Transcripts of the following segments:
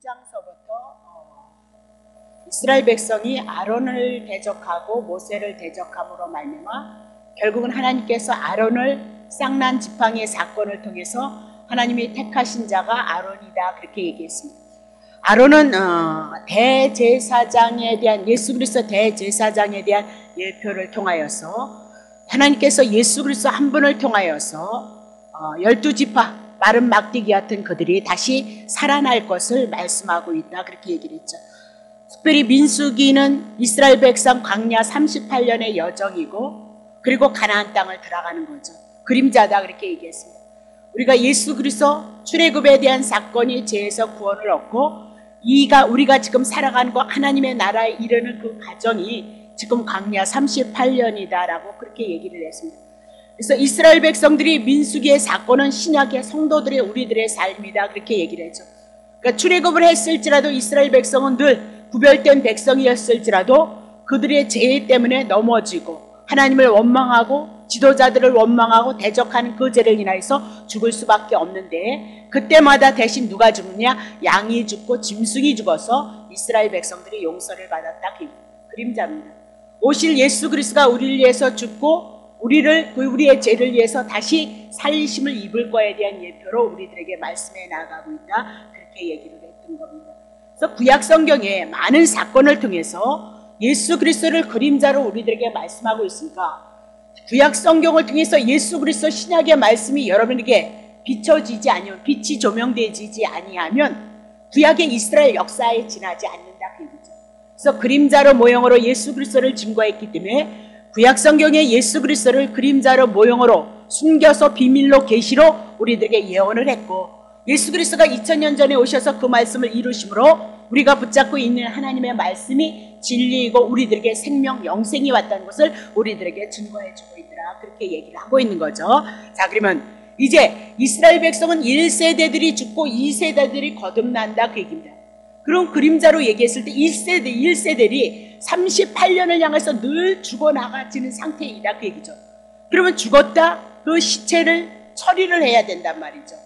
1장서부터 이스라엘 백성이 아론을 대적하고 모세를 대적함으로 말미암아 결국은 하나님께서 아론을 쌍난 지팡이의 사건을 통해서 하나님이 택하신 자가 아론이다 그렇게 얘기했습니다. 아론은 대제사장에 대한 예수 그리스도 대제사장에 대한 예표를 통하여서 하나님께서 예수 그리스도 한 분을 통하여서 12지파 마른 막대기 같은 그들이 다시 살아날 것을 말씀하고 있다 그렇게 얘기를 했죠. 특별히 민수기는 이스라엘 백성 광야 38년의 여정이고 그리고 가나안 땅을 들어가는 거죠. 그림자다 그렇게 얘기했습니다. 우리가 예수 그리스도 출애굽에 대한 사건이 죄에서 구원을 얻고 우리가 지금 살아가는 거 하나님의 나라에 이르는 그 과정이 지금 광야 38년이다라고 그렇게 얘기를 했습니다. 그래서 이스라엘 백성들이 민수기의 사건은 신약의 성도들의 우리들의 삶이다 그렇게 얘기를 했죠. 그러니까 출애굽을 했을지라도 이스라엘 백성은 늘 구별된 백성이었을지라도 그들의 죄 때문에 넘어지고 하나님을 원망하고 지도자들을 원망하고 대적하는 그 죄를 인하여서 죽을 수밖에 없는데 그때마다 대신 누가 죽느냐? 양이 죽고 짐승이 죽어서 이스라엘 백성들이 용서를 받았다. 그림자입니다. 오실 예수 그리스도가 우리를 위해서 죽고 우리의 죄를 위해서 다시 살리심을 입을 거에 대한 예표로 우리들에게 말씀해 나가고 있다. 그렇게 얘기를 했던 겁니다. 그래서 구약 성경에 많은 사건을 통해서 예수 그리스도를 그림자로 우리들에게 말씀하고 있으니까 구약 성경을 통해서 예수 그리스도 신약의 말씀이 여러분에게 비춰지지 아니면 빛이 조명되지 아니하면 구약의 이스라엘 역사에 지나지 않는다 그 얘기죠. 그래서 그림자로 모형으로 예수 그리스도를 증거했기 때문에 구약 성경의 예수 그리스도를 그림자로 모형으로 숨겨서 비밀로 계시로 우리들에게 예언을 했고 예수 그리스도가 2000년 전에 오셔서 그 말씀을 이루심으로 우리가 붙잡고 있는 하나님의 말씀이 진리이고 우리들에게 생명, 영생이 왔다는 것을 우리들에게 증거해주고 있더라 그렇게 얘기를 하고 있는 거죠. 자, 그러면 이제 이스라엘 백성은 1세대들이 죽고 2세대들이 거듭난다 그 얘기입니다. 그런 그림자로 얘기했을 때 1세대들이 38년을 향해서 늘 죽어나가지는 상태이다 그 얘기죠. 그러면 죽었다 그 시체를 처리를 해야 된단 말이죠.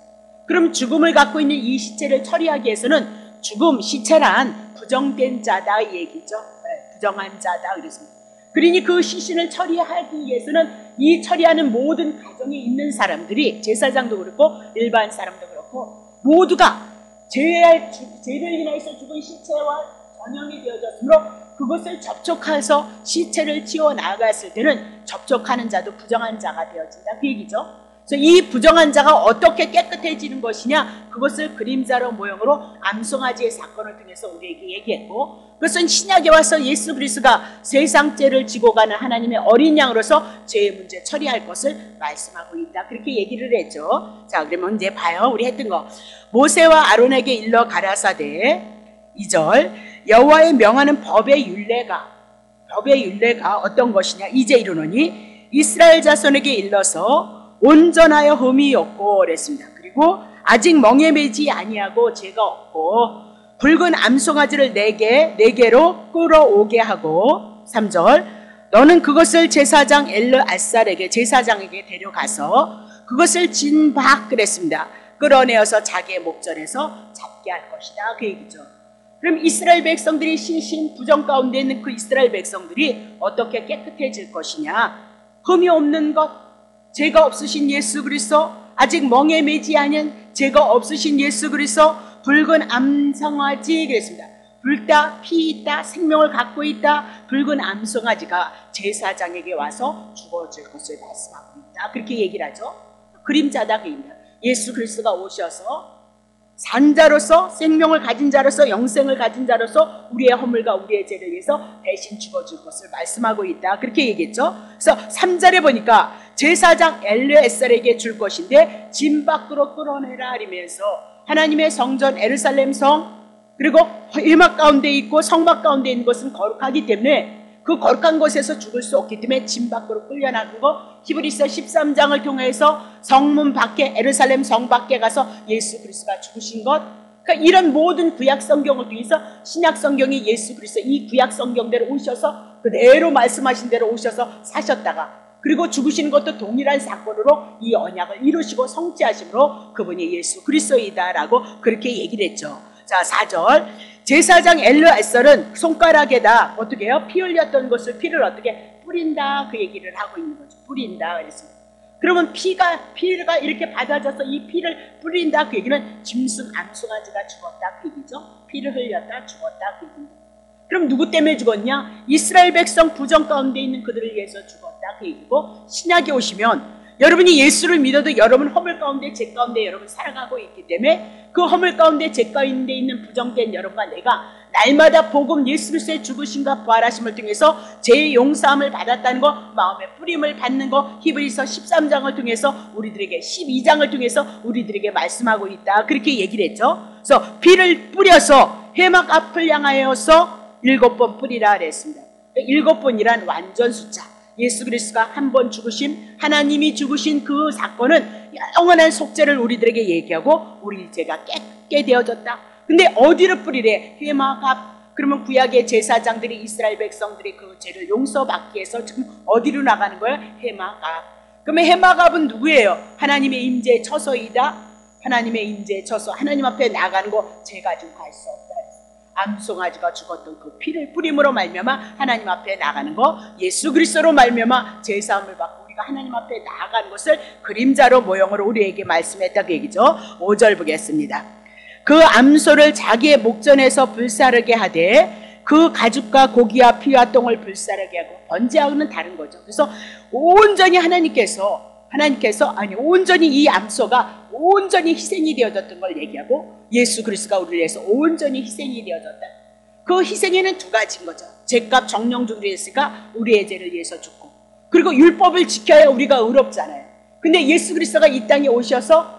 그럼 죽음을 갖고 있는 이 시체를 처리하기 위해서는 죽음, 시체란 부정된 자다 이 얘기죠. 네, 부정한 자다 그랬습니다. 그러니 그 시신을 처리하기 위해서는 이 처리하는 모든 가정에 있는 사람들이 제사장도 그렇고 일반 사람도 그렇고 모두가 죄를 인해서 죽은 시체와 전형이 되어졌으므로 그것을 접촉해서 시체를 치워 나갔을 때는 접촉하는 자도 부정한 자가 되어진다 그 얘기죠. 그래서 이 부정한 자가 어떻게 깨끗해지는 것이냐 그것을 그림자로 모형으로 암송아지의 사건을 통해서 우리에게 얘기했고 그것은 신약에 와서 예수 그리스도가 세상 죄를 지고 가는 하나님의 어린 양으로서 죄의 문제 처리할 것을 말씀하고 있다 그렇게 얘기를 했죠. 자, 그러면 이제 봐요. 우리 했던 거 모세와 아론에게 일러 가라사대 2절 여호와의 명하는 법의 율례가 어떤 것이냐 이제 이르노니 이스라엘 자손에게 일러서 온전하여 흠이 없고 그랬습니다. 그리고 아직 멍에 매지 아니하고 죄가 없고 붉은 암송아지를 4개로 끌어오게 하고 3절 너는 그것을 제사장 엘르아살에게 제사장에게 데려가서 그것을 진박 그랬습니다. 끌어내어서 자기의 목전에서 잡게 할 것이다 그 얘기죠. 그럼 이스라엘 백성들이 신신 부정 가운데 있는 그 이스라엘 백성들이 어떻게 깨끗해질 것이냐 흠이 없는 것 죄가 없으신 예수 그리스도 아직 멍에 매지 않은 죄가 없으신 예수 그리스도 붉은 암송아지 그랬습니다. 붉다 피 있다 생명을 갖고 있다 붉은 암송아지가 제사장에게 와서 죽어줄 것을 말씀하고 있다 그렇게 얘기를 하죠. 그림자다 그입니다. 예수 그리스도가 오셔서 산자로서 생명을 가진 자로서 영생을 가진 자로서 우리의 허물과 우리의 죄를 위해서 대신 죽어줄 것을 말씀하고 있다 그렇게 얘기했죠. 그래서 3절에 보니까 제사장 엘르에살에게 줄 것인데 진 밖으로 끌어내라 하면서 하나님의 성전 예루살렘 성 그리고 회막 가운데 있고 성막 가운데 있는 것은 거룩하기 때문에 그 거룩한 곳에서 죽을 수 없기 때문에 진 밖으로 끌려나간 거 히브리서 13장을 통해서 성문 밖에 예루살렘 성 밖에 가서 예수 그리스도가 죽으신 것 그러니까 이런 모든 구약 성경을 통해서 신약 성경이 예수 그리스도 이 구약 성경대로 오셔서 그대로 말씀하신 대로 오셔서 사셨다가 그리고 죽으시는 것도 동일한 사건으로 이 언약을 이루시고 성취하심으로 그분이 예수 그리스도이다라고 그렇게 얘기를 했죠. 자, 4절. 제사장 엘르아살은 손가락에다 어떻게 해요? 피 흘렸던 것을 피를 어떻게 뿌린다, 그 얘기를 하고 있는 거죠. 뿌린다 그랬습니다. 그러면 피가 이렇게 받아져서 이 피를 뿌린다, 그 얘기는 짐승 암송아지가 죽었다 그 얘기죠. 피를 흘렸다, 죽었다 그 얘기입니다. 그럼 누구 때문에 죽었냐? 이스라엘 백성 부정 가운데 있는 그들을 위해서 죽었다 그 얘기고, 신약에 오시면 여러분이 예수를 믿어도 여러분 허물 가운데, 죄 가운데 여러분 살아가고 있기 때문에 그 허물 가운데, 죄 가운데 있는 부정된 여러분과 내가 날마다 복음 예수 그리스도의 죽으심과 부활하심을 통해서 죄의 용서함을 받았다는 거, 마음의 뿌림을 받는 거, 히브리서 13장을 통해서 우리들에게, 12장을 통해서 우리들에게 말씀하고 있다, 그렇게 얘기를 했죠. 그래서 피를 뿌려서 회막 앞을 향하여서 7번 뿌리라 그랬습니다. 7번이란 완전 숫자. 예수 그리스도가 한 번 죽으심, 하나님이 죽으신 그 사건은 영원한 속죄를 우리들에게 얘기하고 우리 죄가 깨끗게 되어졌다. 근데 어디를 뿌리래? 회막 앞. 그러면 구약의 제사장들이, 이스라엘 백성들이 그 죄를 용서받기 위해서 지금 어디로 나가는 거예요? 회막 앞. 그러면 회막 앞은 누구예요? 하나님의 임재의 처소이다. 하나님의 임재의 처소, 하나님 앞에 나가는 거 죄 가지고 갈 수 없다. 암송아지가 죽었던 그 피를 뿌림으로 말미암아 하나님 앞에 나가는 거, 예수 그리스도로 말미암아 제사함을 받고 우리가 하나님 앞에 나아가는 것을 그림자로 모형으로 우리에게 말씀했다 그 얘기죠. 5절 보겠습니다. 그 암소를 자기의 목전에서 불사르게 하되 그 가죽과 고기와 피와 똥을 불사르게 하고, 번제하고는 다른 거죠. 그래서 온전히 하나님께서 온전히 이 암소가 온전히 희생이 되어졌던 걸 얘기하고, 예수 그리스도가 우리를 위해서 온전히 희생이 되어졌다. 그 희생에는 두 가지인 거죠. 죄값 정령주로 했으니까 우리의 죄를 위해서 죽고, 그리고 율법을 지켜야 우리가 의롭잖아요. 근데 예수 그리스도가 이 땅에 오셔서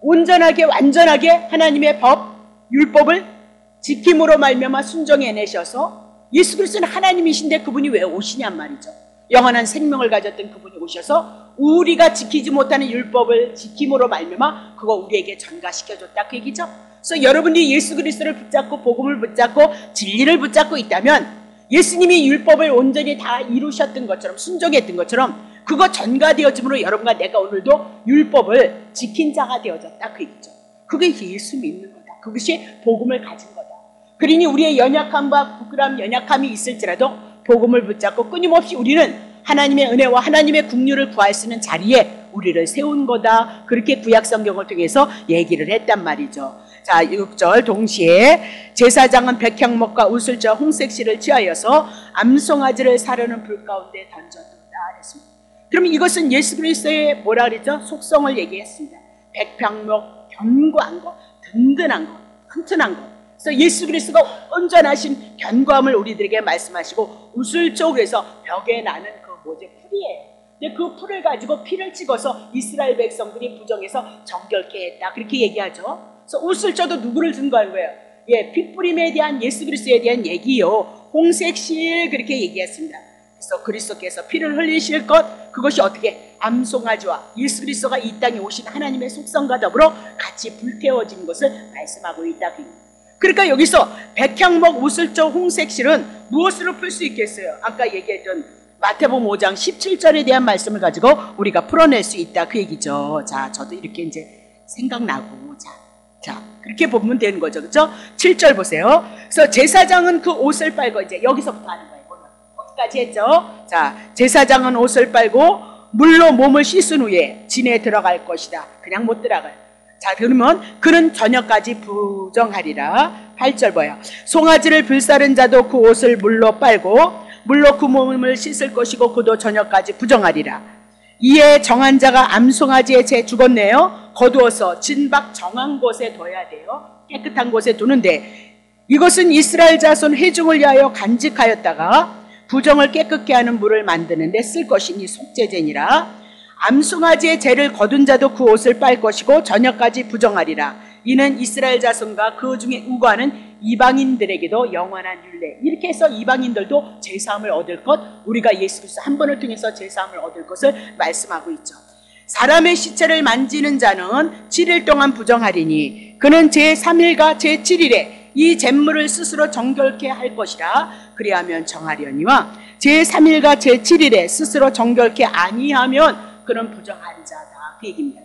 온전하게 완전하게 하나님의 법, 율법을 지킴으로 말미암아 순종해내셔서, 예수 그리스도는 하나님이신데 그분이 왜 오시냔 말이죠. 영원한 생명을 가졌던 그분이 오셔서 우리가 지키지 못하는 율법을 지킴으로 말미암아 그거 우리에게 전가시켜줬다 그 얘기죠. 그래서 여러분이 예수 그리스도를 붙잡고 복음을 붙잡고 진리를 붙잡고 있다면, 예수님이 율법을 온전히 다 이루셨던 것처럼, 순종했던 것처럼 그거 전가되어짐으로 여러분과 내가 오늘도 율법을 지킨 자가 되어졌다 그 얘기죠. 그게 예수 믿는 거다. 그것이 복음을 가진 거다. 그러니 우리의 연약함과 부끄러움, 연약함이 있을지라도 복음을 붙잡고 끊임없이 우리는 하나님의 은혜와 하나님의 국률을 구할 수 있는 자리에 우리를 세운 거다. 그렇게 구약 성경을 통해서 얘기를 했단 말이죠. 자, 6절. 동시에 제사장은 백향목과 우슬자 홍색실을 취하여서 암송아지를 사르는 불 가운데 던져둔다 그랬습니다. 그러면 이것은 예수 그리스도의 뭐라 그랬죠? 속성을 얘기했습니다. 백향목, 견고한 거, 든든한 거, 튼튼한 거. 그래서 예수 그리스도가 온전하신 견고함을 우리들에게 말씀하시고, 우슬조, 그래서 벽에 나는 그 풀이에요. 근데 그 풀을 가지고 피를 찍어서 이스라엘 백성들이 부정해서 정결케 했다 그렇게 얘기하죠. 그래서 우슬조도 누구를 증거한 거예요? 핏뿌림에 대한, 예수 그리스도에 대한 얘기요. 홍색실 그렇게 얘기했습니다. 그래서 그리스도께서 피를 흘리실 것, 그것이 어떻게 암송아지와 예수 그리스도가 이 땅에 오신 하나님의 속성과 더불어 같이 불태워진 것을 말씀하고 있다. 그러니까 여기서 백향목, 우슬조, 홍색실은 무엇으로 풀 수 있겠어요? 아까 얘기했던 마태복음 5장 17절에 대한 말씀을 가지고 우리가 풀어낼 수 있다 그 얘기죠. 자, 저도 이렇게 이제 생각나고, 자 그렇게 보면 되는 거죠. 그렇죠? 7절 보세요. 그래서 제사장은 그 옷을 빨고, 이제 여기서부터 하는 거예요. 어디까지 했죠? 자, 제사장은 옷을 빨고 물로 몸을 씻은 후에 진에 들어갈 것이다. 그냥 못 들어가요. 자, 그러면 그는 저녁까지 부정하리라. 8절 봐요. 송아지를 불사른 자도 그 옷을 물로 빨고 물로 그 몸을 씻을 것이고 그도 저녁까지 부정하리라. 이에 정한 자가 암송아지의 죄 죽었네요. 거두어서 진박 정한 곳에 둬야 돼요. 깨끗한 곳에 두는데, 이것은 이스라엘 자손 회중을 위하여 간직하였다가 부정을 깨끗게 하는 물을 만드는 데 쓸 것이니 속죄제니라. 암송아지의 죄를 거둔 자도 그 옷을 빨 것이고 저녁까지 부정하리라. 이는 이스라엘 자손과 그 중에 우거하는 이방인들에게도 영원한 율례. 이렇게 해서 이방인들도 제사함을 얻을 것, 우리가 예수 그리스도 한 번을 통해서 제사함을 얻을 것을 말씀하고 있죠. 사람의 시체를 만지는 자는 7일 동안 부정하리니 그는 제3일과 제7일에 이 잿물을 스스로 정결케 할 것이라. 그리하면 정하려니와 제3일과 제7일에 스스로 정결케 아니하면 그는 부정한 자다 그 얘기입니다.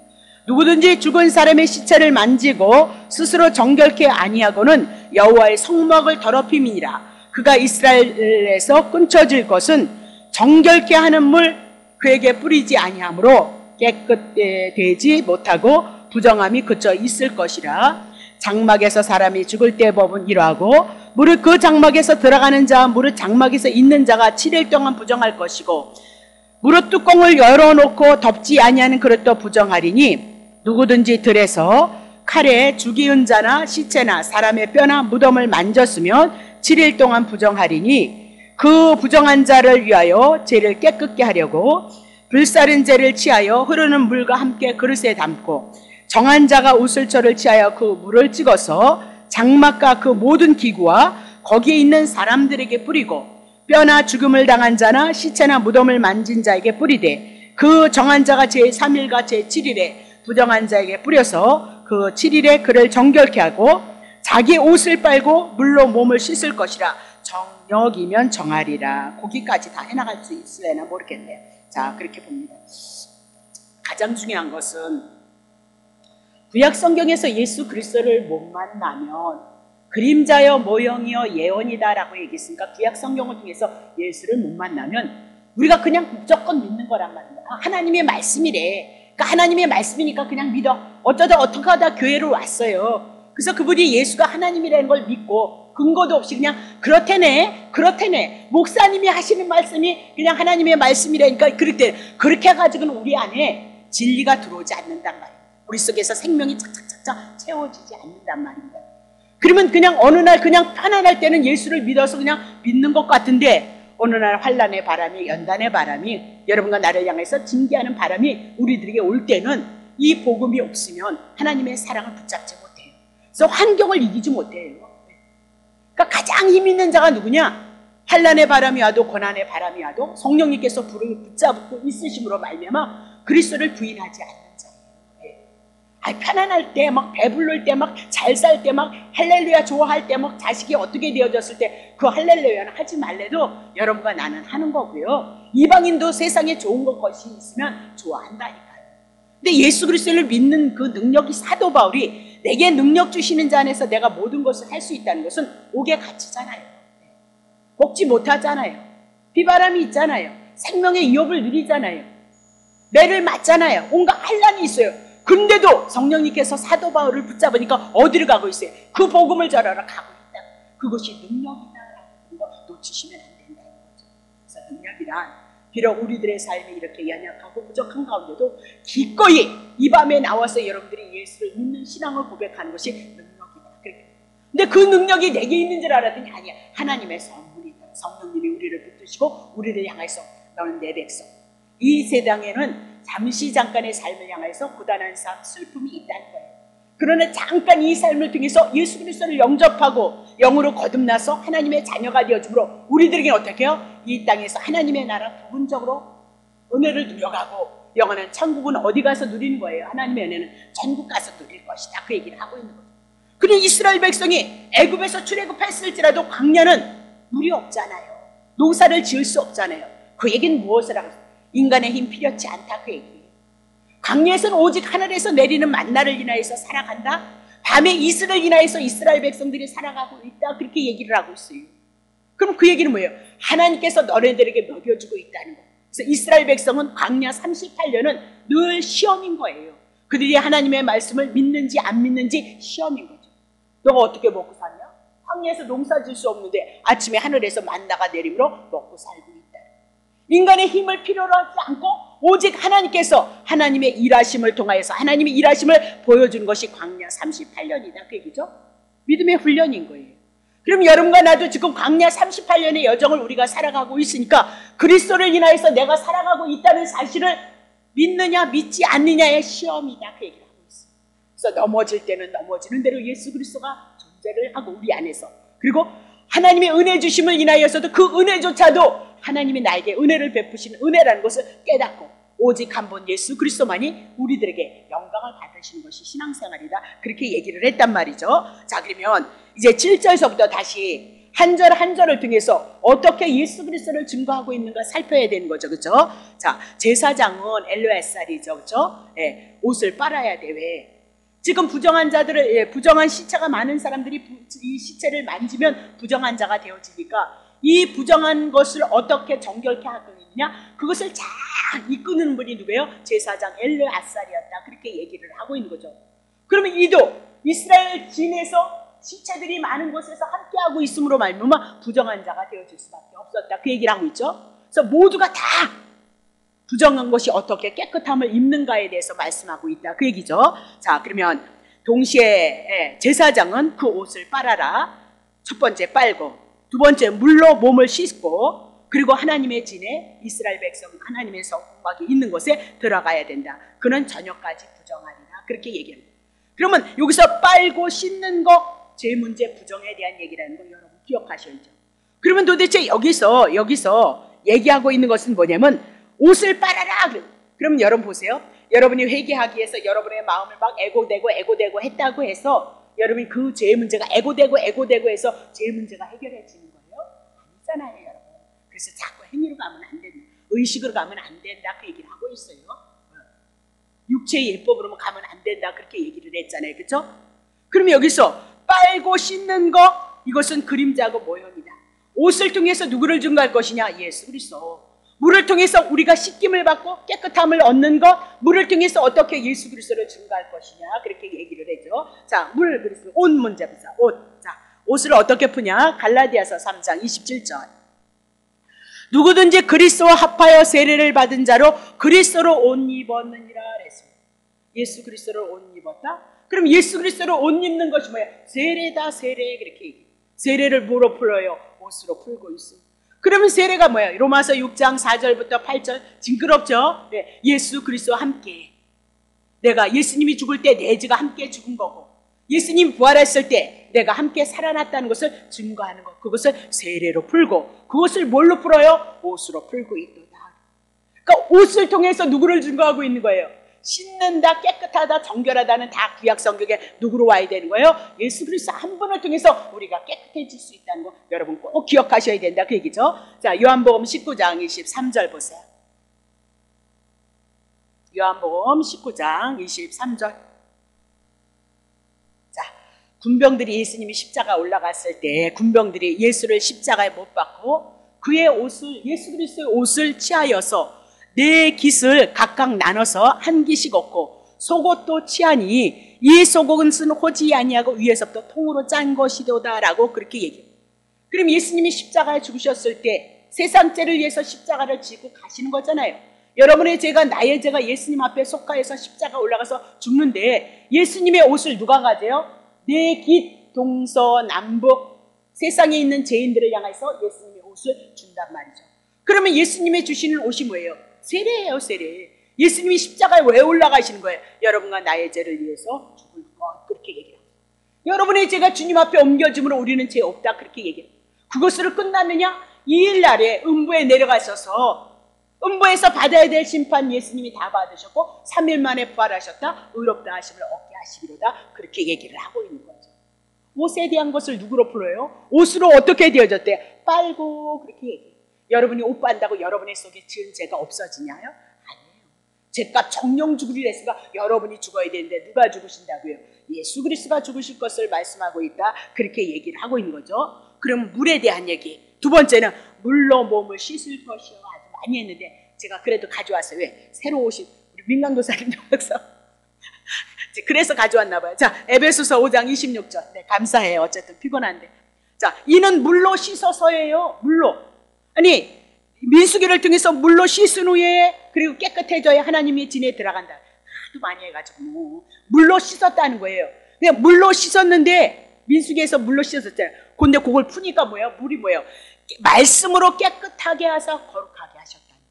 누구든지 죽은 사람의 시체를 만지고 스스로 정결케 아니하고는 여호와의 성막을 더럽힘이니라. 그가 이스라엘에서 끊쳐질 것은 정결케 하는 물 그에게 뿌리지 아니하므로 깨끗되지 못하고 부정함이 그쳐 있을 것이라. 장막에서 사람이 죽을 때 법은 이러하고 무릇 그 장막에서 들어가는 자와 무릇 장막에서 있는 자가 7일 동안 부정할 것이고 무릇 뚜껑을 열어놓고 덮지 아니하는 그릇도 부정하리니 누구든지 들에서 칼에 죽이은 자나 시체나 사람의 뼈나 무덤을 만졌으면 7일 동안 부정하리니 그 부정한 자를 위하여 죄를 깨끗게 하려고 불사른 죄를 취하여 흐르는 물과 함께 그릇에 담고 정한 자가 우슬초를 취하여 그 물을 찍어서 장막과 그 모든 기구와 거기에 있는 사람들에게 뿌리고 뼈나 죽음을 당한 자나 시체나 무덤을 만진 자에게 뿌리되 그 정한 자가 제3일과 제7일에 부정한 자에게 뿌려서 그 7일에 그를 정결케 하고 자기 옷을 빨고 물로 몸을 씻을 것이라. 정력이면 정하리라. 거기까지 다 해나갈 수 있을래나 모르겠네요. 자, 그렇게 봅니다. 가장 중요한 것은 구약 성경에서 예수 그리스도를 못 만나면 그림자여 모형이여 예언이다라고 얘기했으니까 구약 성경을 통해서 예수를 못 만나면 우리가 그냥 무조건 믿는 거란 말입니다. 하나님의 말씀이래. 그러니까 하나님의 말씀이니까 그냥 믿어. 어쩌다 어떻게 하다 교회로 왔어요. 그래서 그분이 예수가 하나님이라는 걸 믿고 근거도 없이 그냥 그렇대네 목사님이 하시는 말씀이 그냥 하나님의 말씀이라니까 그렇게 해가지고는 우리 안에 진리가 들어오지 않는단 말이에요. 우리 속에서 생명이 착착착착 채워지지 않는단 말입니다. 그러면 그냥 어느 날 그냥 편안할 때는 예수를 믿어서 그냥 믿는 것 같은데 어느 날 환난의 바람이 연단의 바람이 여러분과 나를 향해서 징계하는 바람이 우리들에게 올 때는 이 복음이 없으면 하나님의 사랑을 붙잡지 못해요. 그래서 환경을 이기지 못해요. 그러니까 가장 힘 있는 자가 누구냐? 환난의 바람이 와도 고난의 바람이 와도 성령님께서 불을 붙잡고 있으심으로 말미암아 그리스도를 부인하지 않는 자예요. 편안할 때 막 배부를 때 막 잘 살 때 막 할렐루야 좋아할 때 막 자식이 어떻게 되어졌을 때 그 할렐루야는 하지 말래도 여러분과 나는 하는 거고요. 이방인도 세상에 좋은 것이 있으면 좋아한다니까요. 근데 예수 그리스도를 믿는 그 능력이 사도 바울이 내게 능력 주시는 자 안에서 내가 모든 것을 할 수 있다는 것은 옥에 갇히잖아요. 먹지 못하잖아요. 비바람이 있잖아요. 생명의 위협을 누리잖아요. 매를 맞잖아요. 온갖 환난이 있어요. 근데도 성령님께서 사도 바울을 붙잡으니까 어디를 가고 있어요? 그 복음을 전하러 가고 있다. 그것이 능력이다라는 거 놓치시면 안 된다는 거죠. 그래서 능력이란 비록 우리들의 삶이 이렇게 연약하고 부족한 가운데도 기꺼이 이 밤에 나와서 여러분들이 예수를 믿는 신앙을 고백하는 것이 능력이다. 근데 그 능력이 내게 있는 줄 알았더니 아니야. 하나님의 선물이다. 성령님이 우리를 붙드시고 우리를 향해서 너는 내 백성. 이 세상에는 잠깐의 삶을 향해서 고단한 삶, 슬픔이 있다는 거예요. 그러나 잠깐 이 삶을 통해서 예수 그리스도를 영접하고 영으로 거듭나서 하나님의 자녀가 되어줌으로 우리들에게는 어떻게 해요? 이 땅에서 하나님의 나라 부분적으로 은혜를 누려가고 영원한 천국은 어디 가서 누리는 거예요? 하나님의 은혜는 전국 가서 누릴 것이다. 그 얘기를 하고 있는 거죠. 그런데 이스라엘 백성이 애굽에서 출애굽했을지라도 광야는 물이 없잖아요. 농사를 지을 수 없잖아요. 그 얘기는 무엇을 하고 있어요? 인간의 힘 필요치 않다 그 얘기예요. 광야에서는 오직 하늘에서 내리는 만나를 인하여서 살아간다. 밤에 이슬을 인하여서 이스라엘 백성들이 살아가고 있다. 그렇게 얘기를 하고 있어요. 그럼 그 얘기는 뭐예요? 하나님께서 너네들에게 먹여주고 있다는 거예요. 그래서 이스라엘 백성은 광야 38년은 늘 시험인 거예요. 그들이 하나님의 말씀을 믿는지 안 믿는지 시험인 거죠. 너가 어떻게 먹고 사냐? 광야에서 농사 질 수 없는데 아침에 하늘에서 만나가 내림으로 먹고 살고 있다. 인간의 힘을 필요로 하지 않고 오직 하나님께서 하나님의 일하심을 통하여서 하나님의 일하심을 보여주는 것이 광야 38년이다 그 얘기죠. 믿음의 훈련인 거예요. 그럼 여러분과 나도 지금 광야 38년의 여정을 우리가 살아가고 있으니까 그리스도를 인하여서 내가 살아가고 있다는 사실을 믿느냐 믿지 않느냐의 시험이다 그 얘기를 하고 있어요. 그래서 넘어질 때는 넘어지는 대로 예수 그리스도가 존재를 하고 우리 안에서 그리고 하나님의 은혜 주심을 인하여서도 그 은혜조차도 하나님이 나에게 은혜를 베푸시는 은혜라는 것을 깨닫고 오직 한 번 예수 그리스도만이 우리들에게 영광을 받으시는 것이 신앙생활이다. 그렇게 얘기를 했단 말이죠. 자, 그러면 이제 7절서부터 다시 한 절 한 절을 통해서 어떻게 예수 그리스도를 증거하고 있는가 살펴야 되는 거죠. 그렇죠? 자, 제사장은 엘르아살이죠. 그렇죠? 예, 옷을 빨아야 돼. 왜? 지금 부정한 자들을, 부정한 시체가 많은 사람들이 이 시체를 만지면 부정한 자가 되어지니까 이 부정한 것을 어떻게 정결케 하고 있느냐? 그것을 잘 이끄는 분이 누구예요? 제사장 엘르아살이었다. 그렇게 얘기를 하고 있는 거죠. 그러면 이도 이스라엘 진에서 시체들이 많은 곳에서 함께하고 있음으로 말미암아 부정한 자가 되어질 수밖에 없었다. 그 얘기를 하고 있죠. 그래서 모두가 다 부정한 것이 어떻게 깨끗함을 입는가에 대해서 말씀하고 있다. 그 얘기죠. 자, 그러면 동시에 제사장은 그 옷을 빨아라. 첫 번째 빨고, 두 번째 물로 몸을 씻고, 그리고 하나님의 진에 이스라엘 백성은 하나님의 성막이 있는 곳에 들어가야 된다. 그는 저녁까지 부정하리라. 그렇게 얘기합니다. 그러면 여기서 빨고 씻는 거 제 문제 부정에 대한 얘기라는 거 여러분 기억하셔야죠. 그러면 도대체 여기서 얘기하고 있는 것은 뭐냐면 옷을 빨아라. 그럼 여러분 보세요. 여러분이 회개하기 위해서 여러분의 마음을 막 애고대고 했다고 해서 여러분이 그 죄의 문제가 애고대고 해서 죄의 문제가 해결해지는 거예요? 아니잖아요, 여러분. 그래서 자꾸 행위로 가면 안 된다. 의식으로 가면 안 된다. 그 얘기를 하고 있어요. 육체의 예법으로 가면 안 된다. 그렇게 얘기를 했잖아요. 그렇죠? 그럼 여기서 빨고 씻는 거, 이것은 그림자고 모형이다. 옷을 통해서 누구를 증거할 것이냐? 예수 그리스도. 물을 통해서 우리가 씻김을 받고 깨끗함을 얻는 것, 물을 통해서 어떻게 예수 그리스도를 증거할 것이냐? 그렇게 얘기를 했죠. 자, 물, 그리스도, 옷 문제 보자. 옷. 자, 옷을 어떻게 푸냐? 갈라디아서 3장 27절. 누구든지 그리스도와 합하여 세례를 받은 자로 그리스도로 옷 입었느니라 그랬습니다. 예수 그리스도를 옷 입었다? 그럼 예수 그리스도를 옷 입는 것이 뭐야? 세례다, 세례. 그렇게 얘기해요. 세례를 뭐로 풀어요? 옷으로 풀고 있어요. 그러면 세례가 뭐야? 로마서 6장 4절부터 8절 징그럽죠? 네, 예수 그리스도와 함께 내가 예수님이 죽을 때 내 죄가 함께 죽은 거고 예수님 부활했을 때 내가 함께 살아났다는 것을 증거하는 것, 그것을 세례로 풀고 그것을 뭘로 풀어요? 옷으로 풀고 있도다. 그러니까 옷을 통해서 누구를 증거하고 있는 거예요? 씻는다, 깨끗하다, 정결하다는 다 구약 성경에 누구로 와야 되는 거예요? 예수 그리스도 한 분을 통해서 우리가 깨끗해질 수 있다는 거 여러분 꼭 기억하셔야 된다. 그 얘기죠. 자, 요한복음 19장 23절 보세요. 요한복음 19장 23절. 자, 군병들이 예수님이 십자가 올라갔을 때 군병들이 예수를 십자가에 못 박고 그의 옷을, 예수 그리스도의 옷을 취하여서 네 깃을 각각 나눠서 한 깃이 걷고 속옷도 취하니 이 속옷은 호지 아니하고 위에서부터 통으로 짠 것이도다라고 그렇게 얘기해요. 그럼 예수님이 십자가에 죽으셨을 때 세상 죄를 위해서 십자가를 지고 가시는 거잖아요. 여러분의 죄가 나의 죄가 예수님 앞에 속하여서 십자가 올라가서 죽는데 예수님의 옷을 누가 가져요? 네 깃 동서남북 세상에 있는 죄인들을 향해서 예수님의 옷을 준단 말이죠. 그러면 예수님이 주시는 옷이 뭐예요? 세례예요, 세례. 예수님이 십자가에 왜 올라가시는 거예요? 여러분과 나의 죄를 위해서 죽을 것. 그렇게 얘기해요. 여러분의 죄가 주님 앞에 옮겨짐으로 우리는 죄 없다. 그렇게 얘기해요. 그것으로 끝났느냐? 2일 날에 음부에 내려가셔서 음부에서 받아야 될 심판 예수님이 다 받으셨고 3일 만에 부활하셨다. 의롭다 하심을 얻게 하시기로다. 그렇게 얘기를 하고 있는 거죠. 옷에 대한 것을 누구로 풀어요? 옷으로 어떻게 되어졌대? 빨고 그렇게 얘기해요. 여러분이 옷 빤다고 여러분의 속에 지은 죄가 없어지냐요? 아니에요. 죄값 정령 죽으리라 했으니까 여러분이 죽어야 되는데 누가 죽으신다고요? 예수 그리스도가 죽으실 것을 말씀하고 있다. 그렇게 얘기를 하고 있는 거죠. 그럼 물에 대한 얘기. 두 번째는 물로 몸을 씻을 것이요. 아주 많이 했는데 제가 그래도 가져왔어요. 왜? 새로 오신 우리 민강도사님 여기서 그래서 가져왔나 봐요. 자, 에베소서 5장 26절. 네, 감사해요. 어쨌든 피곤한데. 자, 이는 물로 씻어서예요. 물로. 아니, 민수기를 통해서 물로 씻은 후에 그리고 깨끗해져야 하나님의 진에 들어간다. 하도 많이 해가지고 물로 씻었다는 거예요. 그냥 물로 씻었는데 민수기에서 물로 씻었잖아요. 근데 그걸 푸니까 뭐예요? 물이 뭐예요? 말씀으로 깨끗하게 하사 거룩하게 하셨다는 거예요.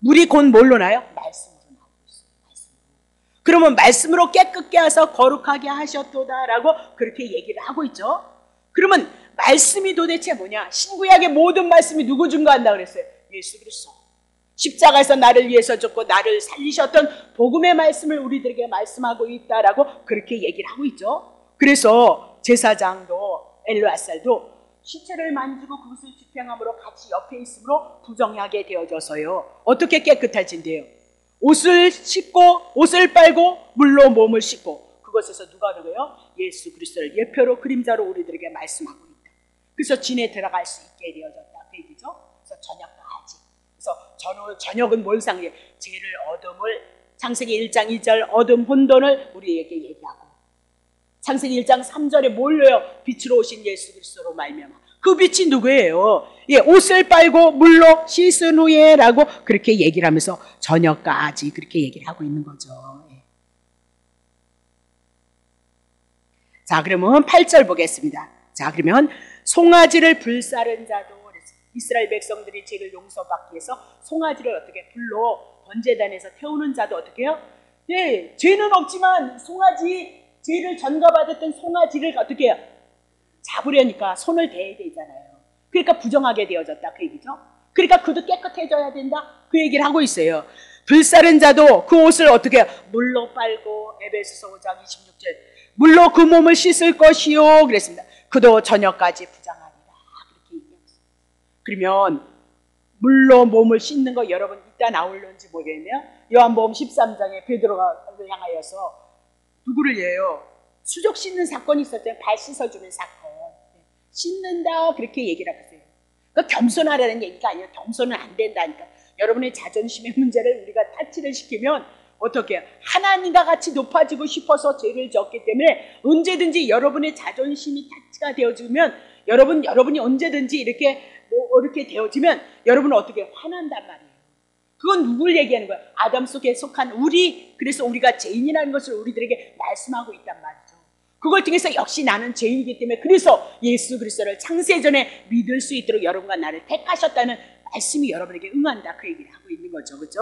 물이 곧 뭘로 나요? 말씀으로 나오고 있어요. 말씀으로. 그러면 말씀으로 깨끗게 하사 거룩하게 하셨도다라고 그렇게 얘기를 하고 있죠. 그러면 말씀이 도대체 뭐냐? 신구약의 모든 말씀이 누구 증거한다 그랬어요? 예수 그리스도. 십자가에서 나를 위해서 죽고 나를 살리셨던 복음의 말씀을 우리들에게 말씀하고 있다라고 그렇게 얘기를 하고 있죠. 그래서 제사장도 엘르아살도 시체를 만지고 그것을 집행함으로 같이 옆에 있으므로 부정하게 되어져서요. 어떻게 깨끗해진대요? 옷을 씻고 옷을 빨고 물로 몸을 씻고, 그것에서 누가 누구요? 예수 그리스도를 예표로 그림자로 우리들에게 말씀하고 있다. 그래서 진에 들어갈 수 있게 되어졌다 그 얘기죠. 그래서 저녁까지. 그래서 저녁은 뭘 상해? 죄를 어둠을, 창세기 1장 2절 어둠 혼돈을 우리에게 얘기하고, 창세기 1장 3절에 뭘로요? 빛으로 오신 예수 그리스도로 말미암아. 그 빛이 누구예요? 예, 옷을 빨고 물로 씻은 후에 라고 그렇게 얘기를 하면서 저녁까지 그렇게 얘기를 하고 있는 거죠. 예. 자, 그러면 8절 보겠습니다. 자, 그러면 송아지를 불사른 자도, 이스라엘 백성들이 죄를 용서받기 위해서 송아지를 어떻게 불로 번제단에서 태우는 자도 어떻게 해요? 예, 죄는 없지만 송아지, 죄를 전가받았던 송아지를 어떻게 해요? 잡으려니까 손을 대야 되잖아요. 그러니까 부정하게 되어졌다 그 얘기죠. 그러니까 그도 깨끗해져야 된다 그 얘기를 하고 있어요. 불사른 자도 그 옷을 어떻게 해요? 물로 빨고, 에베소서 5장 26절 물로 그 몸을 씻을 것이요 그랬습니다. 그도 저녁까지 부정하리라 그렇게 얘기했어요. 그러면 물로 몸을 씻는 거 여러분 이따 나올는지 모르겠네요. 요한복음 13장에 베드로가 향하여서 누구를 예요? 수족 씻는 사건이 있었잖아요. 발 씻어주는 사건. 씻는다 그렇게 얘기를 하고 있어요. 그러니까 겸손하라는 얘기가 아니에요. 겸손은 안 된다니까. 여러분의 자존심의 문제를 우리가 타치를 시키면 어떻게 해요? 하나님과 같이 높아지고 싶어서 죄를 졌기 때문에 언제든지 여러분의 자존심이 타치가 되어지면 여러분이 언제든지 이렇게 되어지면 여러분은 어떻게 해요? 화난단 말이에요. 그건 누굴 얘기하는 거야? 아담 속에 속한 우리. 그래서 우리가 죄인이라는 것을 우리들에게 말씀하고 있단 말이죠. 그걸 통해서 역시 나는 죄인이기 때문에 그래서 예수 그리스도를 창세전에 믿을 수 있도록 여러분과 나를 택하셨다는 말씀이 여러분에게 응한다 그 얘기를 하고 있는 거죠. 그렇죠?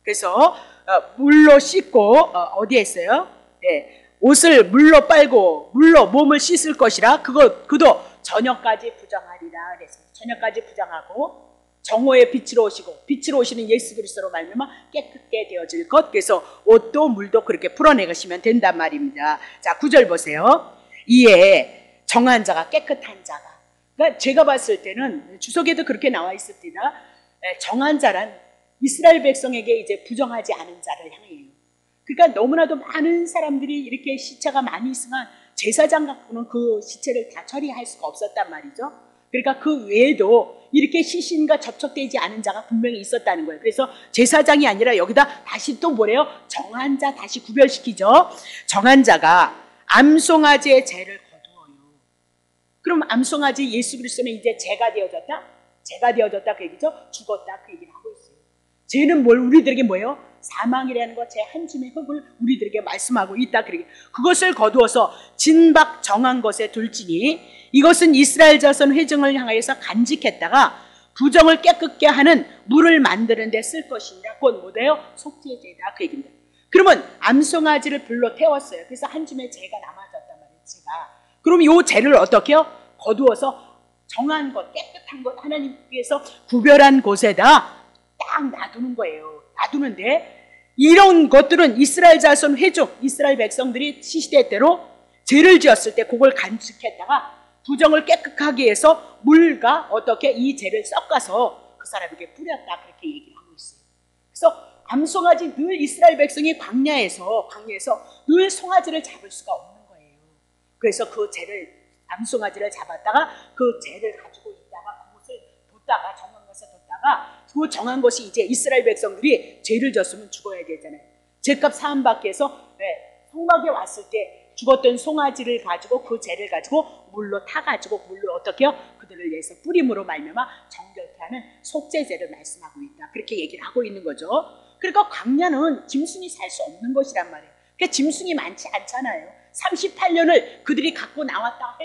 그래서 물로 씻고 어디에 있어요? 네, 옷을 물로 빨고 물로 몸을 씻을 것이라 그도 저녁까지 부정하리라 그랬어요. 저녁까지 부정하고 정오의 빛으로 오시고 빛으로 오시는 예수 그리스도로 말미암아 깨끗게 되어질 것. 그래서 옷도 물도 그렇게 풀어내시면 된단 말입니다. 자, 9절 보세요. 이에 정한 자가 깨끗한 자가. 그러니까 제가 봤을 때는 주석에도 그렇게 나와 있습니다. 정한 자란 이스라엘 백성에게 이제 부정하지 않은 자를 향해요. 그러니까 너무나도 많은 사람들이 이렇게 시체가 많이 있으면 제사장 갖고는 그 시체를 다 처리할 수가 없었단 말이죠. 그러니까 그 외에도 이렇게 시신과 접촉되지 않은 자가 분명히 있었다는 거예요. 그래서 제사장이 아니라 여기다 다시 또 뭐래요? 정한 자 다시 구별시키죠. 정한 자가 암송아지의 죄를 거두어요. 그럼 암송아지 예수 그리스도는 이제 죄가 되어졌다? 죄가 되어졌다 그 얘기죠. 죽었다 그 얘기를 하고 있어요. 죄는 우리들에게 뭐예요? 사망이라는 것, 제 한 줌의 흙을 우리들에게 말씀하고 있다. 그것을 거두어서 진박 정한 것에 둘지니 이것은 이스라엘 자손 회중을 향하여서 간직했다가 부정을 깨끗게 하는 물을 만드는 데 쓸 것이니라. 그건 뭐예요? 속죄제다 그 얘기입니다. 그러면 암송아지를 불로 태웠어요. 그래서 한 줌의 죄가 남아졌단 말이에요. 죄가. 그럼 이 죄를 어떻게 해요? 거두어서 정한 것, 깨끗한 것, 하나님께서 구별한 곳에다 딱 놔두는 거예요. 놔두는데 이런 것들은 이스라엘 자손 회중, 이스라엘 백성들이 시대대로 죄를 지었을 때 그걸 간직했다가 부정을 깨끗하게 해서 물과 어떻게 이 죄를 섞어서 그 사람에게 뿌렸다 그렇게 얘기를 하고 있어요. 그래서 암송아지 늘 이스라엘 백성이 광야에서 늘 송아지를 잡을 수가 없는 거예요. 그래서 그 죄를 암송아지를 잡았다가 그 죄를 가지고 있다가 그것을 뒀다가 정한 것에 뒀다가 그 정한 것이 이제 이스라엘 백성들이 죄를 졌으면 죽어야 되잖아요. 죄값 사함받기 위해서 성막에 왔을 때 죽었던 송아지를 가지고 그 죄를 가지고 물로 타가지고 물로 어떻게 해요? 그들을 위해서 뿌림으로 말미암아 정결케 하는 속죄제를 말씀하고 있다. 그렇게 얘기를 하고 있는 거죠. 그러니까 광야는 짐승이 살 수 없는 것이란 말이에요. 그러니까 짐승이 많지 않잖아요. 38년을 그들이 갖고 나왔다고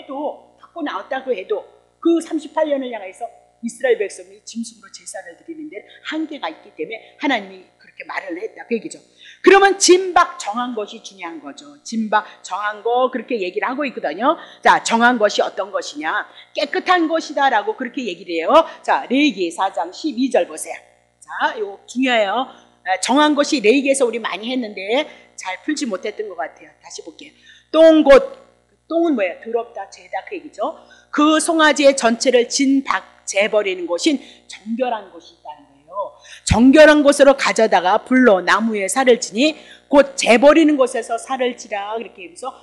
해도 그 38년을 향해서 이스라엘 백성이 짐승으로 제사를 드리는데 한계가 있기 때문에 하나님이 그렇게 말을 했다 그 얘기죠. 그러면 진박 정한 것이 중요한 거죠. 진박 정한 거 그렇게 얘기를 하고 있거든요. 자, 정한 것이 어떤 것이냐? 깨끗한 것이다 라고 그렇게 얘기를 해요. 자, 레위기 4장 12절 보세요. 자, 이거 중요해요. 정한 것이 레위기에서 우리 많이 했는데 잘 풀지 못했던 것 같아요. 다시 볼게요. 똥 곧 똥은 뭐예요? 더럽다, 죄다 그 얘기죠. 그 송아지의 전체를 재버리는 곳인 정결한 곳이 있다는 거예요. 정결한 곳으로 가져다가 불로 나무에 살을 치니 곧 재버리는 곳에서 살을 치라 이렇게 하면서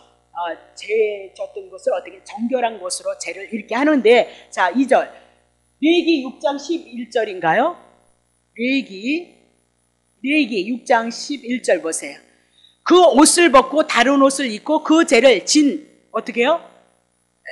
죄 졌던 곳을 어떻게 정결한 곳으로 죄를 이렇게 하는데, 자 2절 레위기 6장 11절인가요? 레위기 6장 11절 보세요. 그 옷을 벗고 다른 옷을 입고 그 죄를 어떻게 해요?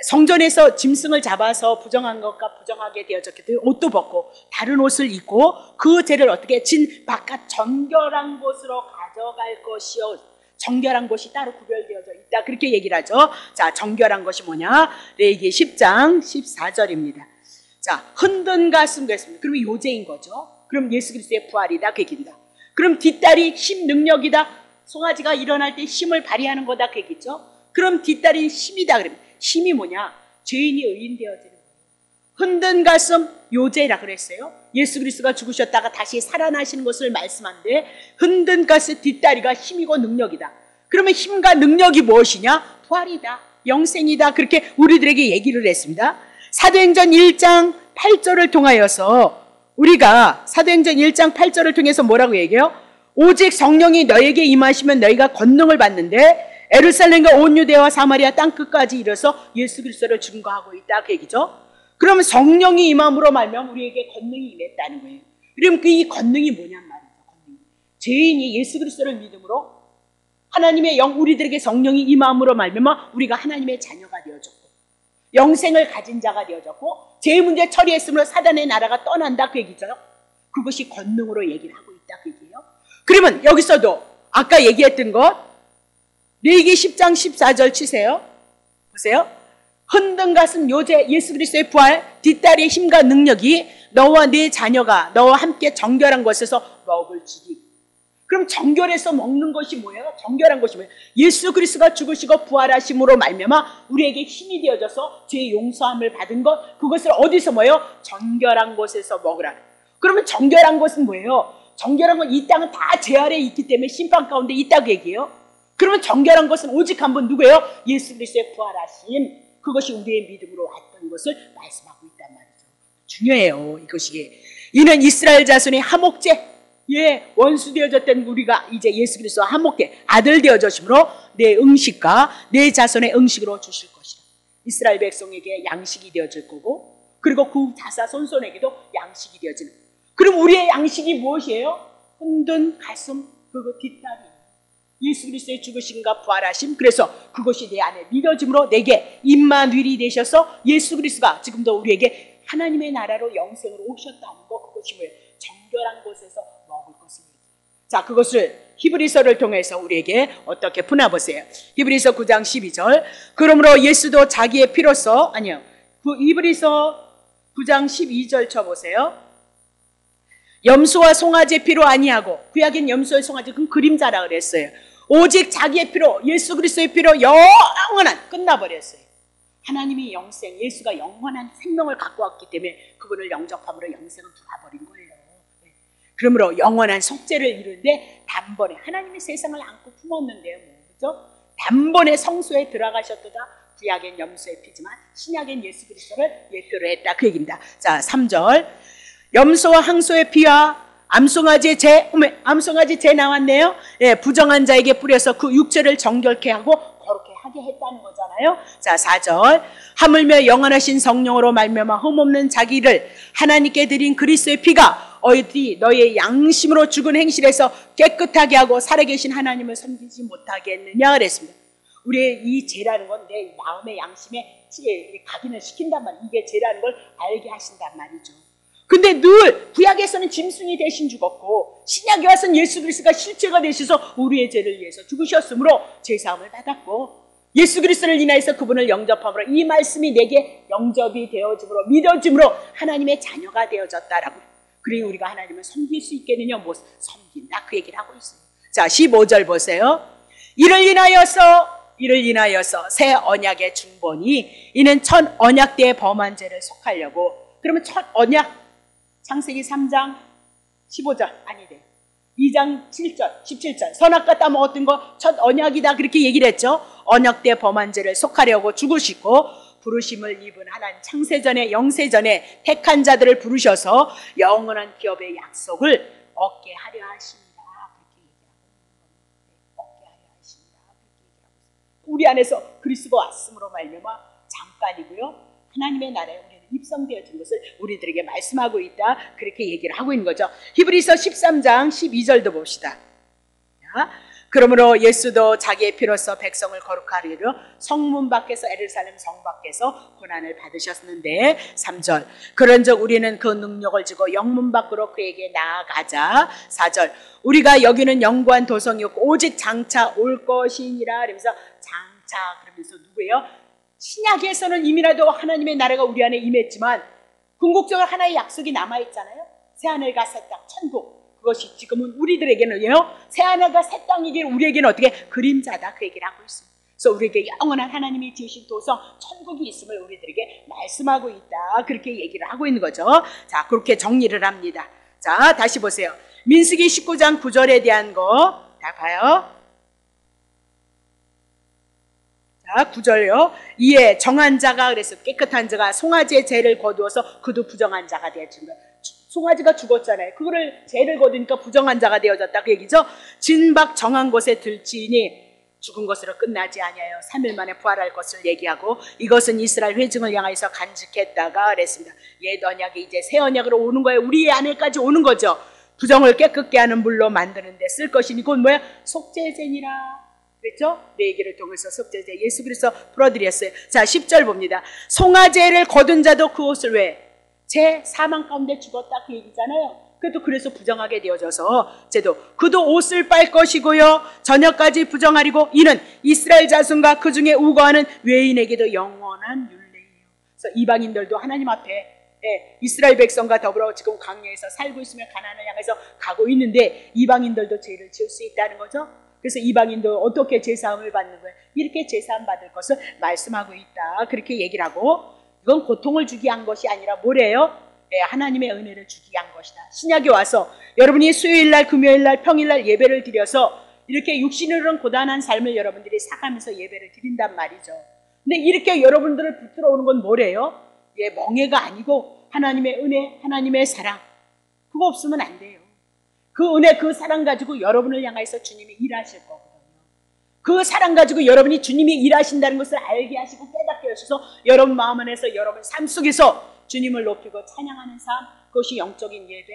성전에서 짐승을 잡아서 부정한 것과 부정하게 되어졌기 때문에 옷도 벗고 다른 옷을 입고 그 죄를 어떻게 바깥 정결한 곳으로 가져갈 것이요. 정결한 곳이 따로 구별되어져 있다. 그렇게 얘기를 하죠. 자, 정결한 것이 뭐냐? 레위기 10장 14절입니다. 자, 흔든 가슴 그랬습니다. 그러면 요제인 거죠. 그럼 예수 그리스도의 부활이다 그 얘기입니다. 그럼 뒷다리 힘 능력이다. 송아지가 일어날 때 힘을 발휘하는 거다 그 얘기죠. 그럼 뒷다리 힘이다 그러면 힘이 뭐냐? 죄인이 의인 되어지는 거예요. 흔든 가슴 요제라 그랬어요. 예수 그리스도가 죽으셨다가 다시 살아나시는 것을 말씀한데 흔든 가슴 뒷다리가 힘이고 능력이다. 그러면 힘과 능력이 무엇이냐? 부활이다. 영생이다. 그렇게 우리들에게 얘기를 했습니다. 사도행전 1장 8절을 통하여서 우리가 사도행전 1장 8절을 통해서 뭐라고 얘기해요? 오직 성령이 너에게 임하시면 너희가 권능을 받는데 예루살렘과 온 유대와 사마리아 땅끝까지 이르러서 예수 그리스도를 증거하고 있다 그 얘기죠. 그러면 성령이 임함으로 말면 우리에게 권능이 임했다는 거예요. 그럼 이 권능이 뭐냔 말이죠. 죄인이 예수 그리스도를 믿음으로 하나님의 영 우리들에게 성령이 임함으로 말면 우리가 하나님의 자녀가 되어졌고 영생을 가진 자가 되어졌고 죄의 문제 처리했으므로 사단의 나라가 떠난다 그 얘기죠. 그것이 권능으로 얘기를 하고 있다 그 얘기예요. 그러면 여기서도 아까 얘기했던 것 레위기 10장 14절 치세요. 보세요. 흔든 가슴 요제 예수 그리스도의 부활 뒷다리의 힘과 능력이 너와 네 자녀가 너와 함께 정결한 곳에서 먹을지니. 그럼 정결해서 먹는 것이 뭐예요? 정결한 것이 뭐예요? 예수 그리스도가 죽으시고 부활하심으로 말미암아 우리에게 힘이 되어져서 죄의 용서함을 받은 것 그것을 어디서 뭐예요? 정결한 곳에서 먹으라. 그러면 정결한 것은 뭐예요? 정결한 건 이 땅은 다 죄 아래에 있기 때문에 심판 가운데 있다고 얘기해요. 그러면 정결한 것은 오직 한 분 누구예요? 예수 그리스도의 부활하신 그것이 우리의 믿음으로 왔던 것을 말씀하고 있단 말이죠. 중요해요 이것이. 이는 이스라엘 자손의 화목제 원수 되어졌던 우리가 이제 예수 그리스도와 화목돼 아들 되어졌으므로 내 응식과 내 자손의 응식으로 주실 것이라. 이스라엘 백성에게 양식이 되어질 거고 그리고 그 자사 손손에게도 양식이 되어지는. 그럼 우리의 양식이 무엇이에요? 흔든 가슴 그리고 뒷다리 예수 그리스도의 죽으심과 부활하심. 그래서 그것이 내 안에 믿어짐으로 내게 임마누엘이 되셔서 예수 그리스도가 지금도 우리에게 하나님의 나라로 영생으로 오셨다는 거. 그것이 뭐예요? 정결한 곳에서 먹을 것을 얘기해요. 자, 그것을 히브리서를 통해서 우리에게 어떻게 풀어보세요. 히브리서 9장 12절 그러므로 예수도 자기의 피로서 히브리서 9장 12절 쳐보세요. 염소와 송아지의 피로 아니하고 구약엔 염소와 송아지 그건 그림자라 그랬어요. 오직 자기의 피로 예수 그리스도의 피로 영원한 끝나버렸어요. 하나님이 영생 예수가 영원한 생명을 갖고 왔기 때문에 그분을 영접함으로 영생을 들어버린 거예요. 그러므로 영원한 속죄를 이루는데 단번에 하나님이 세상을 안고 품었는데요. 그렇죠? 단번에 성소에 들어가셨도다. 구약엔 염소의 피지만 신약엔 예수 그리스도를 예표로 했다 그 얘기입니다. 자 3절 염소와 항소의 피와 암송아지의 재, 암송아지 재 나왔네요. 예, 부정한 자에게 뿌려서 그 육체를 정결케 하고 거룩게 하게 했다는 거잖아요. 자 4절 하물며 영원하신 성령으로 말미암아 흠없는 자기를 하나님께 드린 그리스도의 피가 어디 너의 양심으로 죽은 행실에서 깨끗하게 하고 살아계신 하나님을 섬기지 못하게 했느냐 그랬습니다. 우리의 이 죄라는 건 내 마음의 양심에 각인을 시킨단 말이에요. 이게 죄라는 걸 알게 하신단 말이죠. 근데 늘 구약에서는 짐승이 대신 죽었고 신약에 와서는 예수 그리스도가 실제가 되셔서 우리의 죄를 위해서 죽으셨으므로 죄사함을 받았고 예수 그리스도를 인하여서 그분을 영접함으로 이 말씀이 내게 영접이 되어짐으로 믿어짐으로 하나님의 자녀가 되어졌다라고. 그리고 우리가 하나님을 섬길 수 있겠느냐? 못 섬긴다 그 얘기를 하고 있어요. 자 15절 보세요. 이를 인하여서 새 언약의 중본이 이는 첫 언약 때의 범한 죄를 속하려고. 그러면 첫 언약 창세기 3장 15절 아니래요. 2장 7절, 17절 선악과 따먹었던 거 첫 언약이다 그렇게 얘기를 했죠. 언약 때 범한 죄를 속하려고 죽으시고 부르심을 입은 하나님 창세전에 영세전에 택한 자들을 부르셔서 영원한 기업의 약속을 얻게 하려 하십니다. 그렇게 얘기하고 얻게 하려 하십니다. 그렇게 얘기하고 있습니다. 우리 안에서 그리스도가 왔음으로 말미암아 잠깐이고요. 하나님의 나라에 우리는 입성되어진 것을 우리들에게 말씀하고 있다. 그렇게 얘기를 하고 있는 거죠. 히브리서 13장 12절도 봅시다. 자, 그러므로 예수도 자기의 피로써 백성을 거룩하리려 성문 밖에서 예루살렘 성 밖에서 고난을 받으셨는데 3절 그런즉 우리는 그 능력을 지고 영문 밖으로 그에게 나아가자. 4절 우리가 여기는 영구한 도성이었고 오직 장차 올 것이니라. 그러면서 장차 그러면서 누구예요? 신약에서는 이미라도 하나님의 나라가 우리 안에 임했지만 궁극적으로 하나의 약속이 남아있잖아요. 새하늘과 새 땅, 천국. 그것이 지금은 우리들에게는요, 새하늘과 새 땅이기는 우리에게는 어떻게 그림자다 그 얘기를 하고 있습니다. 그래서 우리에게 영원한 하나님이 지으신 도성 천국이 있음을 우리들에게 말씀하고 있다. 그렇게 얘기를 하고 있는 거죠. 자, 그렇게 정리를 합니다. 자, 다시 보세요. 민수기 19장 9절에 대한 거 다 봐요. 자, 9절요. 이에 정한 자가 그래서 깨끗한 자가 송아지의 죄를 거두어서 그도 부정한 자가 되어진 거예요. 송아지가 죽었잖아요. 그거를 죄를 거두니까 부정한 자가 되어졌다 그 얘기죠. 진박 정한 곳에 들지니 죽은 것으로 끝나지 아니하여 3일 만에 부활할 것을 얘기하고 이것은 이스라엘 회중을 향하여서 간직했다가 그랬습니다. 옛 언약이 이제 새 언약으로 오는 거예요. 우리 안에까지 오는 거죠. 부정을 깨끗게 하는 물로 만드는데 쓸 것이니 그건 뭐야? 속죄제니라. 그랬죠? 내 얘기를 통해서 속죄제 예수 그리스도 풀어드렸어요. 자, 10절 봅니다. 송아지를 거둔 자도 그 옷을 왜? 제 사망 가운데 죽었다 그 얘기잖아요. 그래도 그래서 부정하게 되어져서 쟤도 그도 옷을 빨 것이고요 저녁까지 부정하리고 이는 이스라엘 자손과 그 중에 우거하는 외인에게도 영원한 율례예요. 그래서 이방인들도 하나님 앞에 이스라엘 백성과 더불어 지금 광야에서 살고 있으며 가나안을 향해서 가고 있는데 이방인들도 죄를 지을 수 있다는 거죠. 그래서 이방인도 어떻게 제사함을 받는 거예요? 이렇게 제사함 받을 것을 말씀하고 있다. 그렇게 얘기를 하고 이건 고통을 주기 위한 것이 아니라 뭐래요? 하나님의 은혜를 주기 위한 것이다. 신약에 와서 여러분이 수요일날 금요일날 평일날 예배를 드려서 이렇게 육신으로는 고단한 삶을 여러분들이 살아가면서 예배를 드린단 말이죠. 근데 이렇게 여러분들을 붙들어 오는 건 뭐래요? 멍해가 아니고 하나님의 은혜, 하나님의 사랑 그거 없으면 안 돼요. 그 은혜, 그 사랑 가지고 여러분을 향해서 주님이 일하실 거거든요. 그 사랑 가지고 여러분이 주님이 일하신다는 것을 알게 하시고 깨닫게 하셔서 여러분 마음 안에서 여러분 삶 속에서 주님을 높이고 찬양하는 삶, 그것이 영적인 예배,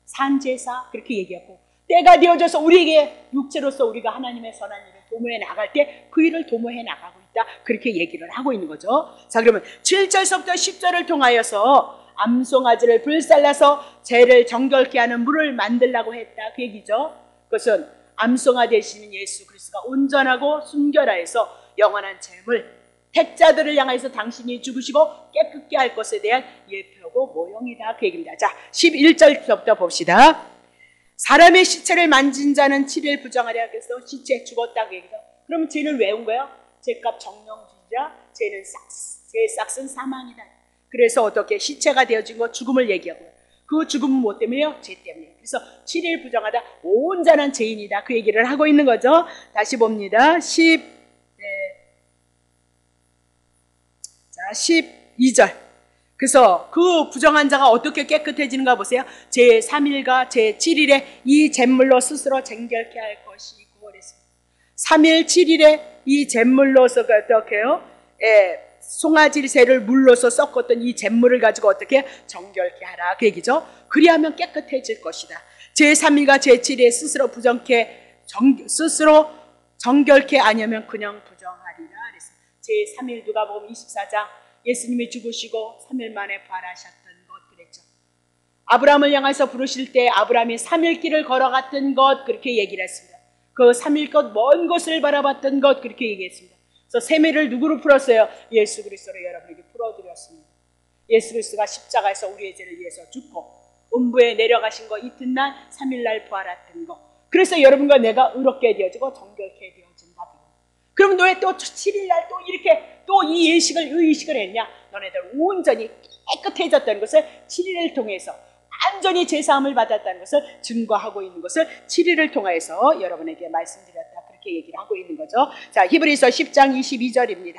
산제사 그렇게 얘기하고 때가 되어져서 우리에게 육체로서 우리가 하나님의 선한 일을 도모해 나갈 때 그 일을 도모해 나가고 있다. 그렇게 얘기를 하고 있는 거죠. 자, 그러면 7절서부터 10절을 통하여서 암송아지를 불살라서 죄를 정결케 하는 물을 만들라고 했다. 그 얘기죠. 그것은 암송아 되시는 예수 그리스도가 온전하고 순결하여서 영원한 죄물 택자들을 향해서 당신이 죽으시고 깨끗게 할 것에 대한 예표고 모형이다. 그 얘기입니다. 자, 11절부터 봅시다. 사람의 시체를 만진 자는 7일 부정하랴. 그래서 시체 죽었다. 그 얘기죠. 그러면 죄를 왜 온 거예요? 죄값 정령주의자, 죄는 죄의 싹은 사망이다. 그래서 어떻게 시체가 되어진 거 죽음을 얘기하고요. 그 죽음은 뭐 때문에요? 죄 때문에. 그래서 7일 부정하다 온전한 죄인이다. 그 얘기를 하고 있는 거죠. 다시 봅니다. 12절. 그래서 그 부정한 자가 어떻게 깨끗해지는가 보세요. 제3일과 제7일에 이 잿물로 스스로 정결케 할 것이고 그랬습니다. 3일 7일에 이 잿물로서 어떻게 해요? 송아지새를 물로서 섞었던 이 잿물을 가지고 어떻게 정결케 하라 그 얘기죠. 그리하면 깨끗해질 것이다. 제3일과 제7일에 스스로 스스로 정결케 아니하면 그냥 부정하리라 그랬습니다. 제3일 누가복음 24장 예수님이 죽으시고 3일 만에 부활하셨던 것 그랬죠. 아브라함을 향해서 부르실 때 아브라함이 3일 길을 걸어갔던 것 그렇게 얘기를 했습니다. 그 3일 것 먼 곳을 바라봤던 것 그렇게 얘기했습니다. 그래서 세매를 누구로 풀었어요? 예수 그리스도로 여러분에게 풀어드렸습니다. 예수 그리스도가 십자가에서 우리의 죄를 위해서 죽고 음부에 내려가신 거 이튿날 3일날 부활했던 거. 그래서 여러분과 내가 의롭게 되어지고 정결케 되어진다. 그럼 왜 또 7일날 또 이렇게 또 이 의식을 했냐? 너네들 온전히 깨끗해졌다는 것을 7일을 통해서 완전히 제사함을 받았다는 것을 증거하고 있는 것을 7일을 통해서 여러분에게 말씀드렸다. 그렇게 얘기를 하고 있는 거죠. 자, 히브리서 10장 22절입니다.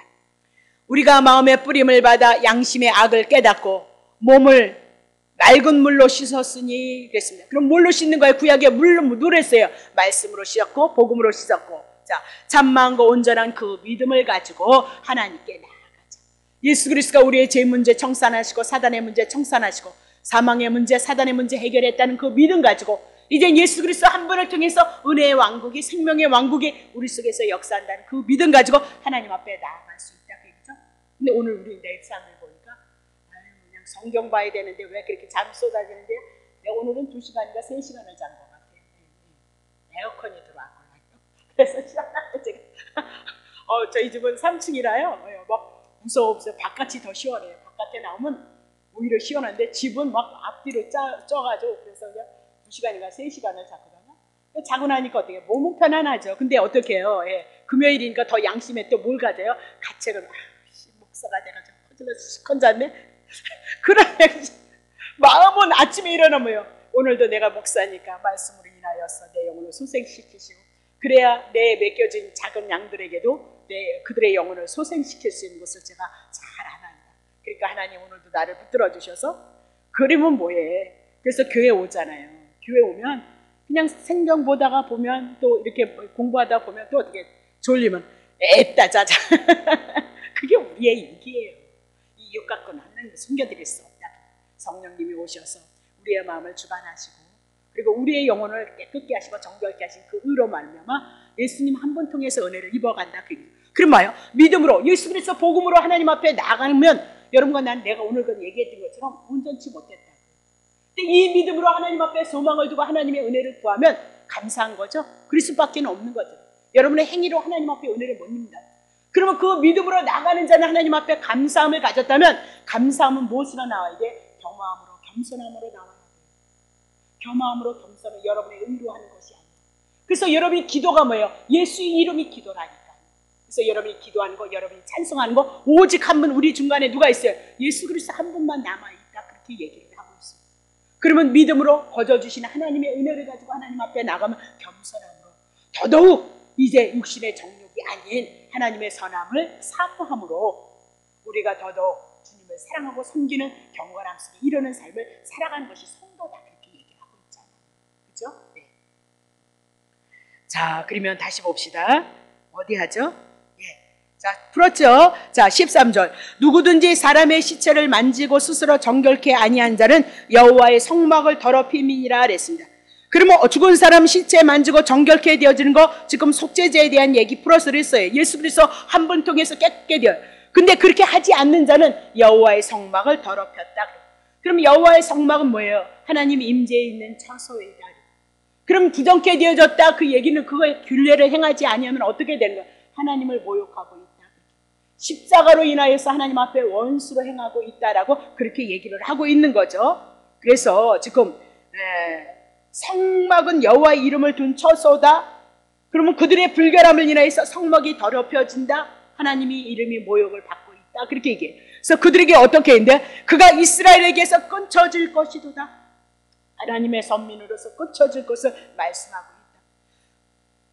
우리가 마음의 뿌림을 받아 양심의 악을 깨닫고 몸을 맑은 물로 씻었으니 그랬습니다. 그럼 뭘로 씻는 거예요? 구약에 물로 했어요. 말씀으로 씻었고 복음으로 씻었고. 자, 참마음과 온전한 그 믿음을 가지고 하나님께 나아가자. 예수 그리스도가 우리의 죄 문제 청산하시고 사단의 문제 청산하시고 사망의 문제, 사단의 문제 해결했다는 그 믿음 가지고 이제 예수 그리스도 한 분을 통해서 은혜의 왕국이, 생명의 왕국이 우리 속에서 역사한다는 그 믿음 가지고 하나님 앞에 나아갈 수 있다. 그렇죠? 근데 오늘 우리 내 삶을 보니까 그냥 성경 봐야 되는데 왜 그렇게 잠이 쏟아지는데 내가 오늘은 2시간인가 3시간을 잔 것 같아요. 에어컨이 들어왔거든요. 그래서 시원하게 제가 저희 집은 3층이라요. 막 무서워. 바깥이 더 시원해요. 바깥에 나오면 오히려 시원한데 집은 막 앞뒤로 쪄가지고 그래서 그냥 2시간인가 3시간을 잤거든요. 자고 나니까 어떻게 몸은 편안하죠. 근데 어떻게 해요? 예. 금요일이니까 더 양심에 또 뭘 가져요? 가책을 목사가 돼가지고 퍼질러서 시컨 잤네. 그러면 마음은 아침에 일어나면요. 오늘도 내가 목사니까 말씀으로 인하여서 내 영혼을 소생시키시고 그래야 내 맡겨진 작은 양들에게도 그들의 영혼을 소생시킬 수 있는 것을 제가 잘 안합니다. 그러니까 하나님 오늘도 나를 붙들어 주셔서 그러면 뭐해? 그래서 교회 오잖아요. 교회 오면 그냥 생경 보다가 보면 또 이렇게 공부하다 보면 또 어떻게 졸리면 에따 자자. 그게 우리의 일기예요. 이 육 갖고는 하나님 숨겨드릴 수 없다. 성령님이 오셔서 우리의 마음을 주관하시고 그리고 우리의 영혼을 깨끗게 하시고 정결케 하신 그 의로 말미암아 예수님 한 분 통해서 은혜를 입어간다. 그럼 뭐예요? 믿음으로 예수 그리스도 복음으로 하나님 앞에 나가면 여러분과 난 내가 오늘 그 얘기했던 것처럼 온전치 못했다. 근데 이 믿음으로 하나님 앞에 소망을 두고 하나님의 은혜를 구하면 감사한 거죠. 그럴 수밖에 없는 거죠. 여러분의 행위로 하나님 앞에 은혜를 못 입니다. 그러면 그 믿음으로 나가는 자는 하나님 앞에 감사함을 가졌다면 감사함은 무엇으로 나와야 돼? 겸허함으로 겸손함으로 나와야 돼요. 겸허함으로 겸손을 여러분의 의로 하는 것이 아니에요. 그래서 여러분이 기도가 뭐예요? 예수의 이름이 기도라니까. 그래서 여러분이 기도하는 거, 여러분이 찬송하는 거 오직 한 분 우리 중간에 누가 있어요? 예수 그리스도 한 분만 남아있다. 그렇게 얘기를 하고 있어요. 그러면 믿음으로 거저주시는 하나님의 은혜를 가지고 하나님 앞에 나가면 겸손함으로 더더욱 이제 육신의 정욕이 아닌 하나님의 선함을 사모함으로 우리가 더더욱 주님을 사랑하고 섬기는 경건함 속에 이르는 삶을 살아가는 것이 성도다. 그렇게 얘기를 하고 있잖아요. 그렇죠? 네. 자, 그러면 다시 봅시다. 어디 하죠? 자, 풀었죠? 자, 13절. 누구든지 사람의 시체를 만지고 스스로 정결케 아니한 자는 여호와의 성막을 더럽힘이니라 그랬습니다. 그러면 죽은 사람 시체 만지고 정결케 되어지는 거 지금 속죄제에 대한 얘기 풀어서 그랬어요. 예수 그리스도 한 분 통해서 깨끗게 되어요. 근데 그렇게 하지 않는 자는 여호와의 성막을 더럽혔다. 그럼 여호와의 성막은 뭐예요? 하나님 임재에 있는 처소이다. 그럼 부정케 되어졌다. 그 얘기는 그거의 균례를 행하지 아니하면 어떻게 되는 거예요? 하나님을 모욕하고 있다. 십자가로 인하여서 하나님 앞에 원수로 행하고 있다라고 그렇게 얘기를 하고 있는 거죠. 그래서 지금 성막은 여호와의 이름을 둔 처소다. 그러면 그들의 불결함을 인하여서 성막이 더럽혀진다. 하나님이 이름이 모욕을 받고 있다. 그렇게 얘기해요. 그래서 그들에게 어떻게 했는데 그가 이스라엘에게서 끊쳐질 것이도다. 하나님의 선민으로서 끊쳐질 것을 말씀하고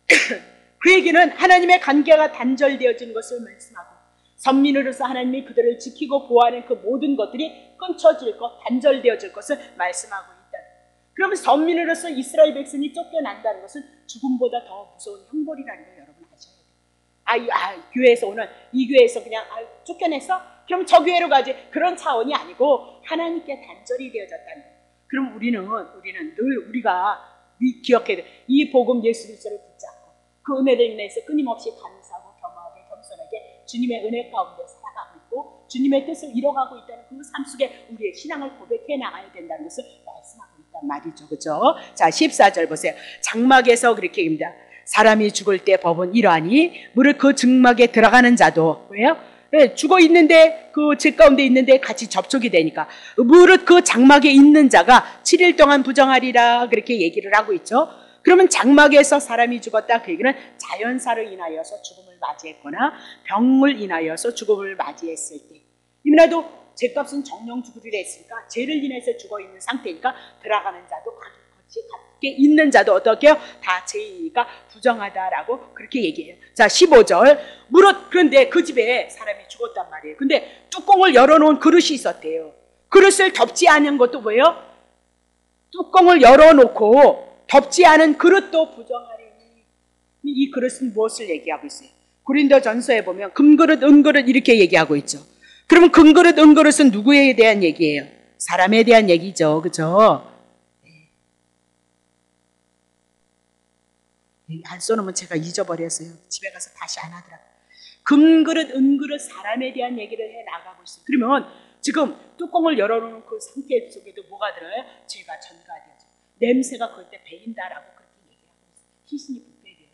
있다. 그 얘기는 하나님의 관계가 단절되어진 것을 말씀하고 선민으로서 하나님이 그들을 지키고 보호하는 그 모든 것들이 끊쳐질 것, 단절되어질 것을 말씀하고 있다. 그러면 선민으로서 이스라엘 백성이 쫓겨난다는 것은 죽음보다 더 무서운 형벌이라는 걸 여러분 아셔야 돼요. 교회에서 오늘 이 교회에서 그냥 쫓겨냈어? 그럼 저 교회로 가지. 그런 차원이 아니고 하나님께 단절이 되어졌다는 거예요. 그럼 우리는 늘 우리가 기억해야 돼. 이 복음 예수 그리스도를 붙잡고 그 은혜를 인해서 끊임없이 감사하고 겸허하게 겸손하게 주님의 은혜 가운데 살아가고 있고 주님의 뜻을 이뤄가고 있다는 그 삶 속에 우리의 신앙을 고백해 나가야 된다는 것을 말씀하고 있단 말이죠. 그죠? 자, 14절 보세요. 장막에서 그렇게 얘기합니다. 사람이 죽을 때 법은 이러하니 무릇 그 증막에 들어가는 자도 왜요? 죽어 있는데 그 제 가운데 있는데 같이 접촉이 되니까 무릇 그 장막에 있는 자가 7일 동안 부정하리라 그렇게 얘기를 하고 있죠. 그러면 장막에서 사람이 죽었다 그 얘기는 자연사로 인하여서 죽음을 맞이했거나 병을 인하여서 죽음을 맞이했을 때 이mina도 죄값은 정령 죽으리라 했으니까 죄를 인해서 죽어있는 상태니까 들어가는 자도 같이 있는 자도 어떻게 해요? 다 죄이니까 부정하다라고 그렇게 얘기해요. 자, 15절. 그런데 그 집에 사람이 죽었단 말이에요. 근데 뚜껑을 열어놓은 그릇이 있었대요. 그릇을 덮지 않은 것도 뭐예요? 뚜껑을 열어놓고 덮지 않은 그릇도 부정하리니. 이 그릇은 무엇을 얘기하고 있어요? 고린도전서에 보면 금그릇, 은그릇 이렇게 얘기하고 있죠. 그러면 금그릇, 은그릇은 누구에 대한 얘기예요? 사람에 대한 얘기죠. 그죠? 안 써놓으면 제가 잊어버렸어요. 집에 가서 다시 안 하더라고요. 금그릇, 은그릇 사람에 대한 얘기를 해 나가고 있어요. 그러면 지금 뚜껑을 열어놓은 그 상태 속에도 뭐가 들어요? 죄가 전가되어져. 냄새가 그럴 때 배인다라고 그렇게 얘기하고 있어요. 희신이 분배되어져.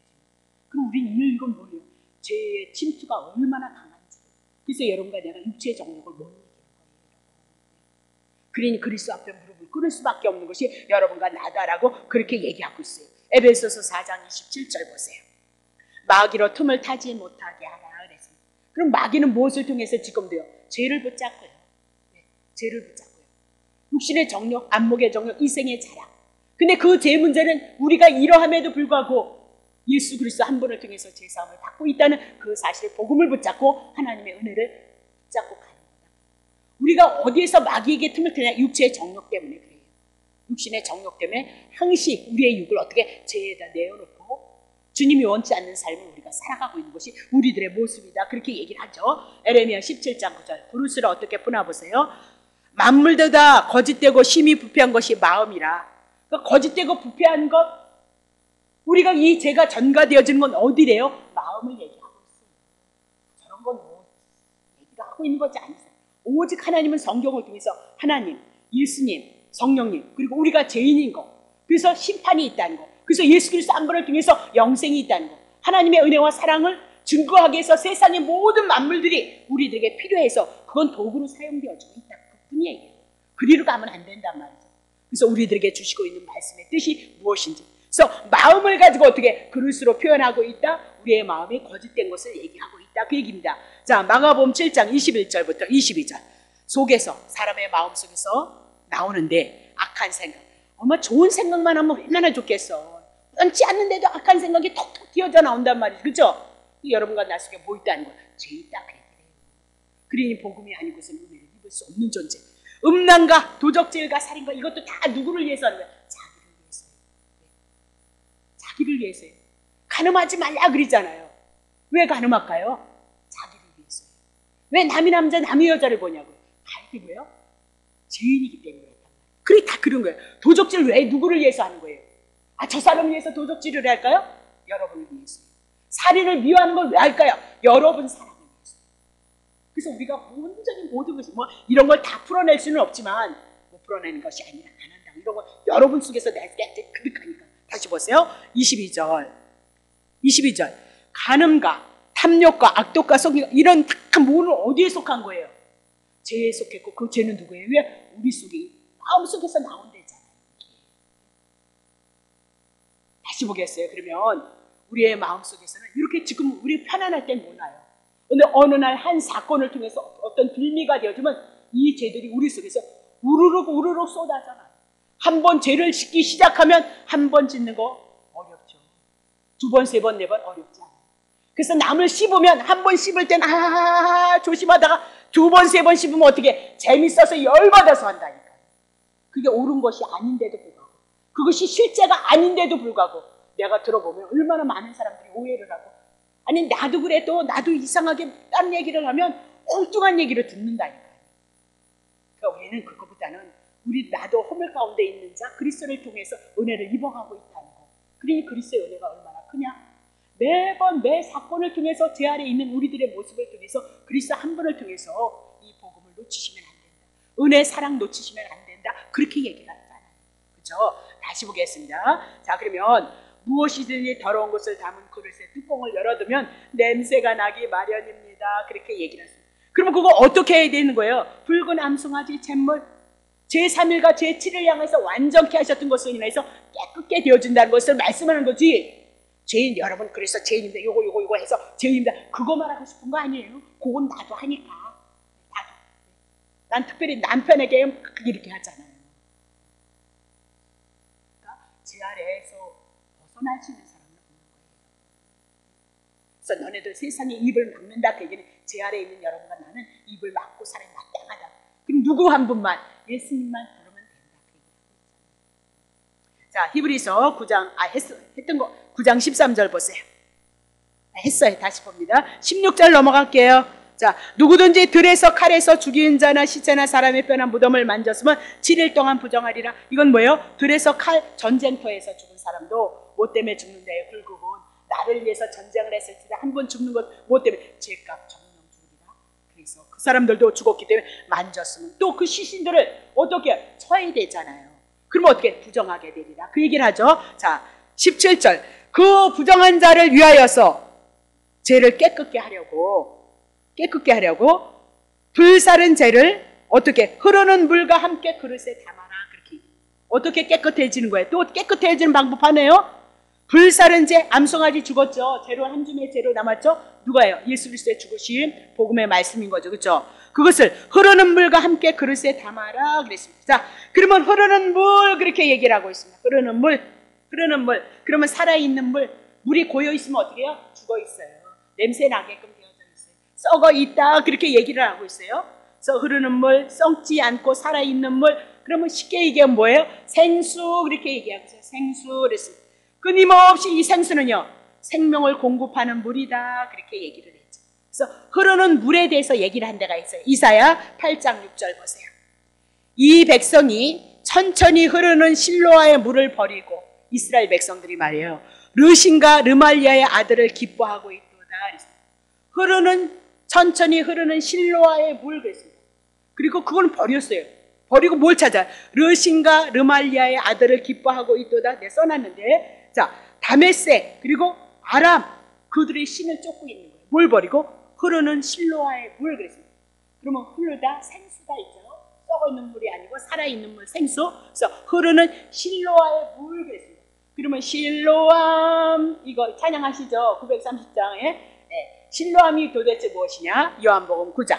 그럼 우리는 이건 뭐예요? 죄의 침투가 얼마나 강한지. 그래서 여러분과 내가 육체의 정욕을 못 이기는 거예요. 그러니 그리스도 앞에 무릎을 꿇을 수밖에 없는 것이 여러분과 나다라고 그렇게 얘기하고 있어요. 에베소서 4장 27절 보세요. 마귀로 틈을 타지 못하게 하라 그랬습니다. 그럼 마귀는 무엇을 통해서 지금도요? 죄를 붙잡고요. 네, 죄를 붙잡고요. 육신의 정욕, 안목의 정욕, 이생의 자랑. 근데 그 죄 문제는 우리가 이러함에도 불구하고 예수 그리스도 한 분을 통해서 죄사함을 받고 있다는 그 사실을 복음을 붙잡고 하나님의 은혜를 붙잡고 가는 거다. 우리가 어디에서 마귀에게 틈을 트냐? 육체의 정욕 때문에 그래요. 육신의 정욕 때문에 항시 우리의 육을 어떻게 죄에다 내어놓고 주님이 원치 않는 삶을 우리가 살아가고 있는 것이 우리들의 모습이다. 그렇게 얘기를 하죠. 에레미야 17장 9절. 그릇을 어떻게 푸나보세요. 만물도 다 거짓되고 심히 부패한 것이 마음이라. 그러니까 거짓되고 부패한 것, 우리가 이 죄가 전가되어지는 건 어디래요? 마음을 얘기하고 있어요. 저런 건 뭐 얘기를 하고 있는 거지 않으세요. 오직 하나님은 성경을 통해서 하나님, 예수님, 성령님, 그리고 우리가 죄인인 거, 그래서 심판이 있다는 거, 그래서 예수 그리스도 한 분을 통해서 영생이 있다는 거, 하나님의 은혜와 사랑을 증거하기 위해서 세상의 모든 만물들이 우리들에게 필요해서 그건 도구로 사용되어지고 있다. 그뿐이에요. 그리로 가면 안 된단 말이죠. 그래서 우리들에게 주시고 있는 말씀의 뜻이 무엇인지, 그래서 마음을 가지고 어떻게 그릇으로 표현하고 있다? 우리의 마음이 거짓된 것을 얘기하고 있다. 그 얘기입니다. 자, 마가복음 7장 21절부터 22절. 속에서, 사람의 마음 속에서 나오는데 악한 생각. 엄마 좋은 생각만 하면 얼마나 좋겠어. 원치 않는데도 악한 생각이 톡톡 튀어져 나온단 말이죠. 그렇죠? 여러분과 나 속에 뭐 있다는 거. 죄 있다 그래요. 그러니 복음이 아니고서는 은혜를 입을 수 없는 존재. 음란과 도적질과 살인과 이것도 다 누구를 위해서 하는 거야? 자기를 위해서요. 자기를 위해서요. 가늠하지 말라 그러잖아요. 왜 가늠할까요? 자기를 위해서요. 왜 남이 남자 남이 여자를 보냐고요. 갈기 왜요? 죄인이기 때문에. 그래 다 그런 거예요. 도적질 왜 누구를 위해서 하는 거예요? 아, 저 사람을 위해서 도적질을 할까요? 여러분을 위해서요. 살인을 미워하는 걸 왜 할까요? 여러분 사랑을 위해서. 그래서 우리가 온전히 모든 것이 뭐 이런 걸 다 풀어낼 수는 없지만 못 풀어내는 것이 아니라 안 한다고 이런 거 여러분 속에서 내게 그득하니까. 다시 보세요. 22절. 간음과 탐욕과 악독과 속임 이런 다 뭐는 어디에 속한 거예요? 죄에 속했고 그 죄는 누구예요? 왜? 우리 속에 마음 속에서 나온대잖아요. 다시 보겠어요. 그러면 우리의 마음 속에서는 이렇게 지금 우리 편안할 땐 몰라요. 근데 어느 날 한 사건을 통해서 어떤 빌미가 되어지면 이 죄들이 우리 속에서 우르륵 쏟아져나요. 한 번 죄를 짓기 시작하면 한 번 짓는 거 어렵죠. 두 번, 세 번, 네 번 어렵지 않아요. 그래서 남을 씹으면 한 번 씹을 땐 조심하다가 두 번, 세 번 씹으면 어떻게 재밌어서 열받아서 한다니까. 그게 옳은 것이 아닌데도 불구하고 그것이 실제가 아닌데도 불구하고 내가 들어보면 얼마나 많은 사람들이 오해를 하고 아니 나도 그래 또 나도 이상하게 딴 얘기를 하면 엉뚱한 얘기를 듣는다니까요. 그러니까 우리는 그것보다는 우리 나도 허물 가운데 있는 자 그리스도를 통해서 은혜를 입어가고 있다는 거. 그러니 그리스도의 은혜가 얼마나 크냐. 매번 매 사건을 통해서 제 아래에 있는 우리들의 모습을 통해서 그리스도 한 분을 통해서 이 복음을 놓치시면 안 된다. 은혜 사랑 놓치시면 안 된다. 그렇게 얘기를 하잖아요. 그렇죠? 다시 보겠습니다. 자, 그러면 무엇이든지 더러운 것을 담은 그릇에 뚜껑을 열어두면 냄새가 나기 마련입니다. 그렇게 얘기를 했습니다. 그러면 그거 어떻게 해야 되는 거예요? 붉은 암송아지 잿물 제3일과 제7일 향해서 완전케 하셨던 것으로 인해서 깨끗게 되어준다는 것을 말씀하는 거지. 죄인 여러분 그래서 죄인인데 요거 해서 죄인입니다. 그거 말하고 싶은 거 아니에요. 그건 나도 하니까. 난 특별히 남편에게 막 이렇게 하잖아요. 그러니까 제 아래에서 벗어날 수 있는 사람은 없는 거예요. 그래서 너네들 세상에 입을 막는다 그 얘기는 제 아래에 있는 여러분과 나는 입을 막고 살아야 마땅하다. 그럼 누구 한 분만 예수님만 부르면 된다 그 얘기하고 있잖아요. 자, 히브리서 9장 했던 거 9장 13절 보세요. 했어요. 다시 봅니다. 16절 넘어갈게요. 자, 누구든지 들에서 칼에서 죽인 자나 시체나 사람의 뼈나 무덤을 만졌으면 7일 동안 부정하리라. 이건 뭐예요? 들에서 칼, 전쟁터에서 죽은 사람도 뭐 때문에 죽는데요? 결국은 나를 위해서 전쟁을 했을 때 한 번 죽는 것 뭐 때문에? 죄값 정령 죽이라. 그래서 그 사람들도 죽었기 때문에 만졌으면 또 그 시신들을 어떻게 쳐야 되잖아요. 그러면 어떻게? 부정하게 되리라. 그 얘기를 하죠. 자, 17절. 그 부정한 자를 위하여서 죄를 깨끗게 하려고 불사른 죄를 어떻게? 흐르는 물과 함께 그릇에 담아라. 그렇게 어떻게 깨끗해지는 거예요? 또 깨끗해지는 방법 하네요. 불사른 죄, 암송아지 죽었죠. 죄로 한 줌의 죄로 남았죠. 누가요? 예수 그리스도의 죽으신 복음의 말씀인 거죠. 그렇죠? 그것을 흐르는 물과 함께 그릇에 담아라 그랬습니다. 자, 그러면 흐르는 물 그렇게 얘기를 하고 있습니다. 흐르는 물. 그러면 살아있는 물이 고여 있으면 어떻게 해요? 죽어 있어요. 냄새 나게끔 되어져 있어요. 썩어 있다 그렇게 얘기를 하고 있어요. 그래서 흐르는 물, 썩지 않고 살아있는 물. 그러면 쉽게 얘기하면 뭐예요? 생수 그렇게 얘기하고 있어요. 생수 그랬습니다. 끊임없이 이 생수는요, 생명을 공급하는 물이다 그렇게 얘기를 했죠. 그래서 흐르는 물에 대해서 얘기를 한 데가 있어요. 이사야 8장 6절 보세요. 이 백성이 천천히 흐르는 실로아의 물을 버리고, 이스라엘 백성들이 말이에요, 르신과 르말리아의 아들을 기뻐하고 있도다. 천천히 흐르는 실로아의 물 그랬습니다. 그리고 그건 버렸어요. 버리고 뭘 찾아? 르신과 르말리아의 아들을 기뻐하고 있도다. 내 써놨는데, 자, 다메섹 그리고 아람 그들의 신을 쫓고 있는 거예요. 뭘 버리고? 흐르는 실로아의 물 그랬습니다. 그러면 흐르다 생수가 있죠. 썩어 있는 물이 아니고 살아있는 물, 생수. 그래서 흐르는 실로아의 물 그랬습니다. 그러면 실로암 이거 찬양하시죠? 930장에 네. 실로암이 도대체 무엇이냐? 요한복음 9장.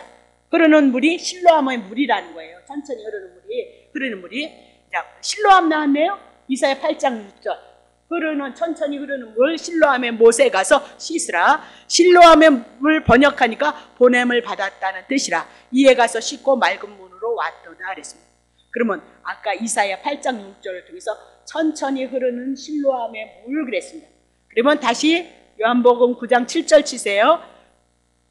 흐르는 물이 실로암의 물이라는 거예요. 천천히 흐르는 물이. 자, 실로암 나왔네요. 이사야 8장 6절. 천천히 흐르는 물, 실로암의 못에 가서 씻으라. 실로암의 물 번역하니까 보냄을 받았다는 뜻이라. 이에 가서 씻고 맑은 문으로 왔도다 그랬습니다. 그러면 아까 이사야 8장 6절을 통해서 천천히 흐르는 실로암의 물 그랬습니다. 그러면 다시 요한복음 9장 7절 치세요.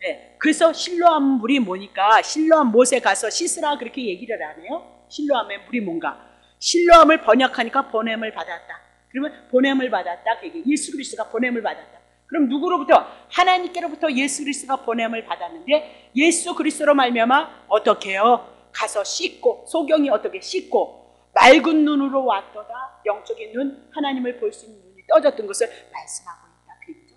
네, 그래서 실로암 물이 뭐니까 실로암 못에 가서 씻으라 그렇게 얘기를 안 해요. 실로암의 물이 뭔가? 실로암을 번역하니까 보냄을 받았다. 그러면 보냄을 받았다. 그게 예수 그리스도가 보냄을 받았다. 그럼 누구로부터? 하나님께로부터 예수 그리스도가 보냄을 받았는데, 예수 그리스도로 말미암아 어떻게 해요? 가서 씻고, 소경이 어떻게 씻고 맑은 눈으로 왔도다. 영적인 눈, 하나님을 볼 수 있는 눈이 떠졌던 것을 말씀하고 있다. 그 얘기죠.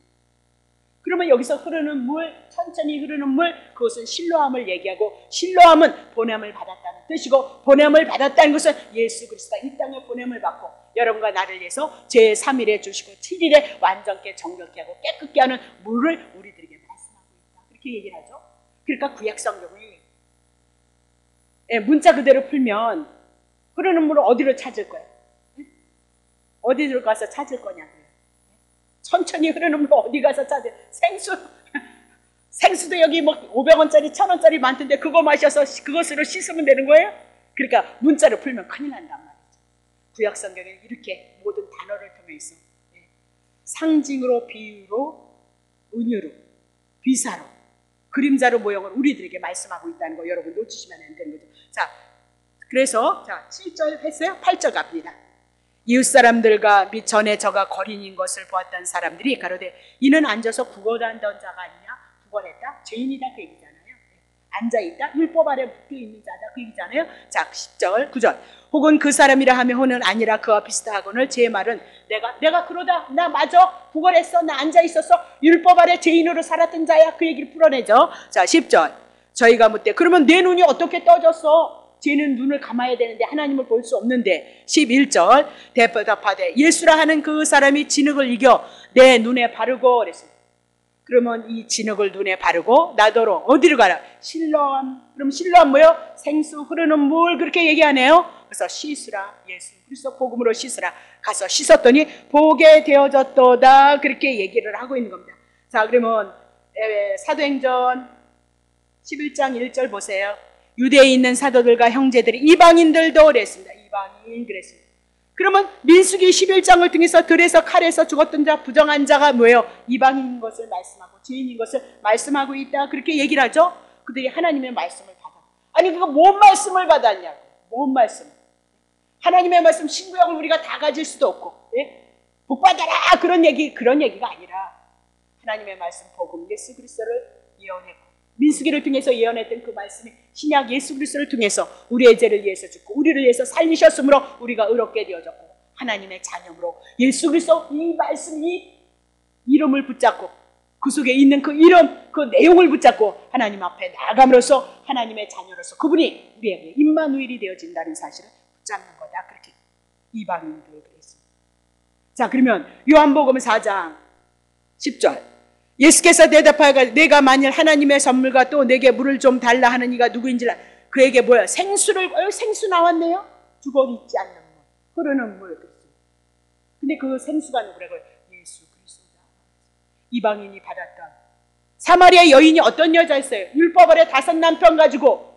그러면 여기서 흐르는 물, 천천히 흐르는 물, 그것은 실로암을 얘기하고, 실로암은 보냄을 받았다는 뜻이고, 보냄을 받았다는 것은 예수 그리스도가 이 땅에 보냄을 받고 여러분과 나를 위해서 제3일에 주시고 7일에 완전케 정결케 하고 깨끗게 하는 물을 우리들에게 말씀하고 있다. 그렇게 얘기를 하죠. 그러니까 구약 성경이 문자 그대로 풀면 흐르는 물을 어디로 찾을 거예요? 어디로 가서 찾을 거냐고요. 천천히 흐르는 물 어디 가서 찾을? 생수도 여기 뭐 500원짜리 1000원짜리 많던데 그거 마셔서 그것으로 씻으면 되는 거예요? 그러니까 문자로 풀면 큰일 난단 말이에요. 구약 성경에 이렇게 모든 단어를 통해서 상징으로, 비유로, 은유로, 비사로, 그림자로, 모형으로 우리들에게 말씀하고 있다는 거 여러분 놓치시면 안 되는 거죠. 자, 그래서 자 7절 했어요? 8절 갑니다. 이웃 사람들과 및 전에 저가 거린인 것을 보았던 사람들이 가로되 이는 앉아서 구걸한던 자가 아니냐? 구걸했다? 죄인이다 그 얘기잖아요. 앉아있다? 율법 아래 묶여있는 자다 그 얘기잖아요. 자 10절 9절 혹은 그 사람이라 하면 호는 아니라 그와 비슷하거늘 제 말은 내가 그러다 나 맞아 구걸했어 나 앉아있었어 율법 아래 죄인으로 살았던 자야 그 얘기를 풀어내죠. 자 10절 저희가 묻되 그러면 내 눈이 어떻게 떠졌어? 죄는 눈을 감아야 되는데 하나님을 볼 수 없는데. 11절 대답하되 예수라 하는 그 사람이 진흙을 이겨 내 눈에 바르고 그랬습니다. 그러면 이 진흙을 눈에 바르고 나더러 어디로 가라? 실로암. 그럼 실로암 뭐요? 생수 흐르는 물 그렇게 얘기하네요. 그래서 씻으라. 예수 그리스도 복음으로 씻으라. 가서 씻었더니 보게 되어졌도다. 그렇게 얘기를 하고 있는 겁니다. 자, 그러면 사도행전 11장 1절 보세요. 유대에 있는 사도들과 형제들이 이방인들도 그랬습니다. 이방인 그랬습니다. 그러면 민수기 11장을 통해서 들에서 칼에서 죽었던 자 부정한 자가 뭐예요? 이방인인 것을 말씀하고 죄인인 것을 말씀하고 있다. 그렇게 얘기를 하죠. 그들이 하나님의 말씀을 받아. 아니 그거 뭔 말씀을 받았냐고. 뭔 말씀? 하나님의 말씀 신구약을 우리가 다 가질 수도 없고, 예? 복 받아라 그런 얘기가 아니라 하나님의 말씀 복음 예수 그리스도를 예언했고 민수기를 통해서 예언했던 그 말씀이 신약 예수 그리스도를 통해서 우리의 죄를 위해서 죽고 우리를 위해서 살리셨으므로 우리가 의롭게 되어졌고 하나님의 자녀로 예수 그리스도 이 말씀 이 이름을 붙잡고 그 속에 있는 그 이름 그 내용을 붙잡고 하나님 앞에 나아감으로써 하나님의 자녀로서 그분이 우리에게 임마누엘이 되어진다는 사실을 붙잡는 거다. 그렇게 이방인들 그랬습니다. 자, 그러면 요한복음 4장 10절 예수께서 대답하여 내가 만일 하나님의 선물과 또 내게 물을 좀 달라 하는 이가 누구인지라 그에게 뭐야? 생수 나왔네요. 죽어 있지 않는 물, 흐르는 물. 근데 그 생수가 누구라고요? 예수 그리스도다. 이방인이 받았던 사마리아 여인이 어떤 여자였어요? 율법 아래 5남편 가지고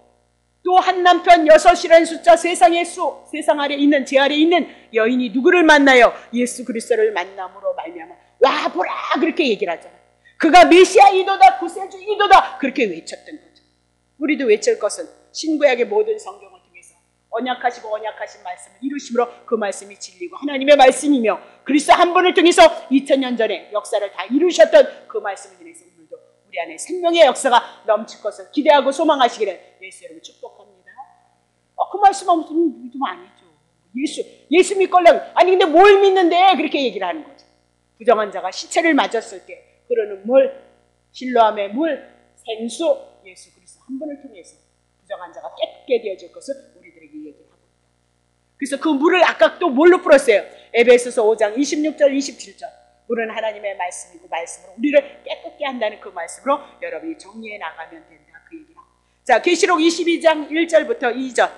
또 한 남편 6이라는 숫자 세상의 수, 세상 아래 있는 제 아래 있는 여인이 누구를 만나요? 예수 그리스도를 만남으로 말미암아 와 보라 그렇게 얘기를 하잖아요. 그가 메시아이도다 구세주이도다 그렇게 외쳤던 거죠. 우리도 외칠 것은 신구약의 모든 성경을 통해서 언약하시고 언약하신 말씀을 이루심으로 그 말씀이 진리고 하나님의 말씀이며 그리스도 한 분을 통해서 2000년 전에 역사를 다 이루셨던 그 말씀을 인해서 오늘도 우리 안에 생명의 역사가 넘칠 것을 기대하고 소망하시기를 예수 여러분 축복합니다. 그 말씀 없으면 믿으면 아니죠. 예수 믿걸라고 아니 근데 뭘 믿는데 그렇게 얘기를 하는 거죠. 부정한 자가 시체를 맞았을 때 흐르는 물, 실로암의 물, 생수, 예수 그리스도 한 분을 통해서 부정한 자가 깨끗게 되어질 것을 우리들에게 얘기를 하고 있다. 그래서 그 물을 아까 또 뭘로 풀었어요? 에베소서 5장 26절 27절 물은 하나님의 말씀이고 말씀으로 우리를 깨끗게 한다는 그 말씀으로 여러분이 정리해 나가면 된다. 그 얘기를 합니다. 자, 계시록 22장 1절부터 2절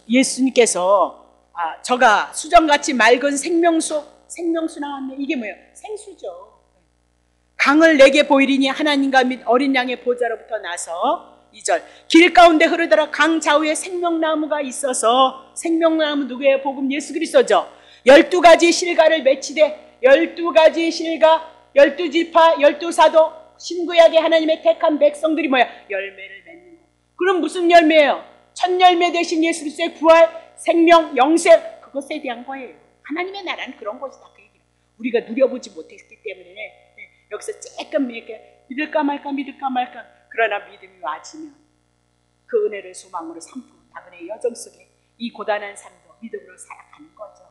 예수님께서 저가 수정같이 맑은 생명수 나왔네. 이게 뭐예요? 생수죠. 강을 내게 보이리니 하나님과 및 어린 양의 보좌로부터 나서 2절 길 가운데 흐르더라 강 좌우에 생명나무가 있어서 생명나무 누구예요? 복음 예수 그리스도죠. 12가지 실과를 맺히되 12가지 실과 12지파 12사도 신구약의 하나님의 택한 백성들이 뭐야? 열매를 맺는 거. 그럼 무슨 열매예요? 첫 열매 대신 예수 그리스도의 부활, 생명, 영생 그것에 대한 거예요. 하나님의 나라는 그런 것이다. 그 얘기를 우리가 누려보지 못했기 때문에 여기서 조금 이렇게 믿을까 말까 그러나 믿음이 와지면 그 은혜를 소망으로 삼고 당연의 여정 속에 이 고단한 삶도 믿음으로 살아가는 거죠.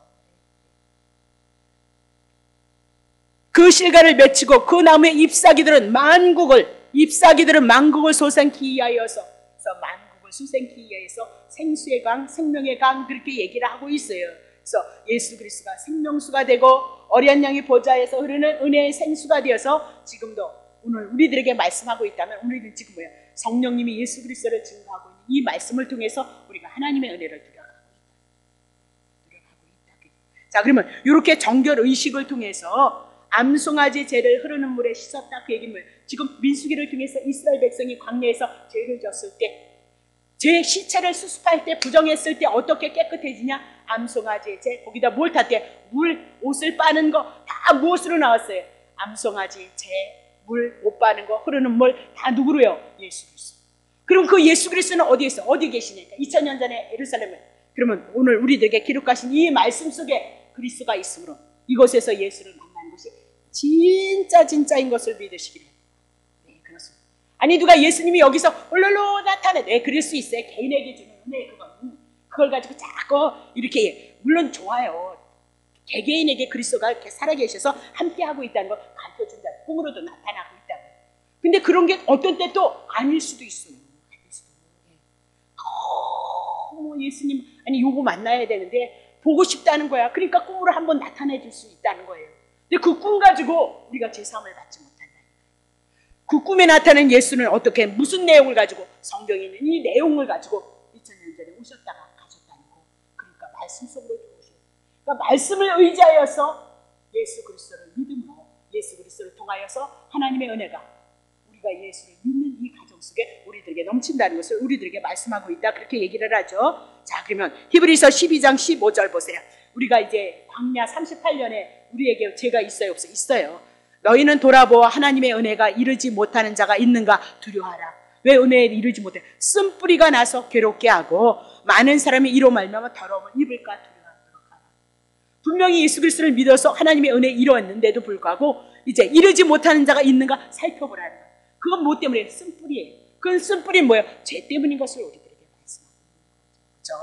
그 실과를 맺히고 그 나무의 잎사귀들은 만국을 소생케 하여서 만국을 소생케 하여서 생수의 강, 생명의 강 그렇게 얘기를 하고 있어요. 그래서 예수 그리스도가 생명수가 되고 어린 양의 보좌에서 흐르는 은혜의 생수가 되어서 지금도 오늘 우리들에게 말씀하고 있다면 우리는 지금 뭐야? 성령님이 예수 그리스도를 증거하고 있는 이 말씀을 통해서 우리가 하나님의 은혜를 누려가고 있다. 자, 그러면 이렇게 정결 의식을 통해서 암송아지 죄를 흐르는 물에 씻었다. 그 얘기는 뭐예요? 지금 민수기를 통해서 이스라엘 백성이 광야에서 죄를 졌을 때 제 시체를 수습할 때 부정했을 때 어떻게 깨끗해지냐? 암송아지의 죄 거기다 뭘 탔대? 물, 옷을 빠는 거 다 무엇으로 나왔어요? 암송아지, 죄, 물, 옷 빠는 거, 흐르는 물 다 누구로요? 예수 그리스도. 그럼 그 예수 그리스도는 어디에 있어? 어디 계시니까? 2000년 전에 예루살렘에. 그러면 오늘 우리들에게 기록하신 이 말씀 속에 그리스도가 있으므로 이곳에서 예수를 만나는 것이 진짜인 것을 믿으시기를. 네, 그렇습니다. 아니 누가 예수님이 여기서 올롤로 나타내. 네, 그럴 수 있어요. 개인에게 주는 은혜 그걸 가지고 자꾸 이렇게 물론 좋아요. 개개인에게 그리스도가 이렇게 살아계셔서 함께하고 있다는 걸 가르쳐준다. 꿈으로도 나타나고 있다고. 근데 그런 게 어떤 때 또 아닐 수도 있어요. 예수님 아니 요거 만나야 되는데 보고 싶다는 거야. 그러니까 꿈으로 한번 나타내 줄 수 있다는 거예요. 근데 그 꿈 가지고 우리가 제사함을 받지 못한다. 그 꿈에 나타난 예수는 어떻게 무슨 내용을 가지고 성경에 있는 이 내용을 가지고 2000년 전에 오셨다가 가셨다는 거. 그러니까 말씀 속으로 들어오셔요. 그러니까 말씀을 의지하여서 예수 그리스도를 믿음으로 예수 그리스도를 통하여서 하나님의 은혜가 우리가 예수를 믿는 이 가정 속에 우리들에게 넘친다는 것을 우리들에게 말씀하고 있다. 그렇게 얘기를 하죠. 자, 그러면 히브리서 12장 15절 보세요. 우리가 이제 광야 38년에 우리에게 죄가 있어요, 없어요? 있어요. 너희는 돌아보아 하나님의 은혜가 이르지 못하는 자가 있는가 두려워하라. 왜 은혜에 이르지 못해? 쓴뿌리가 나서 괴롭게 하고 많은 사람이 이로 말미암아 더러움을 입을까 두려워하도록 하라. 분명히 예수 그리스도를 믿어서 하나님의 은혜에 이루었는데도 불구하고 이제 이르지 못하는 자가 있는가 살펴보라는 거예요. 그건 뭐 때문에? 쓴뿌리예요. 그건 쓴뿌리는 뭐예요? 죄 때문인 것을 우리들에게 말씀하고 있는 거죠.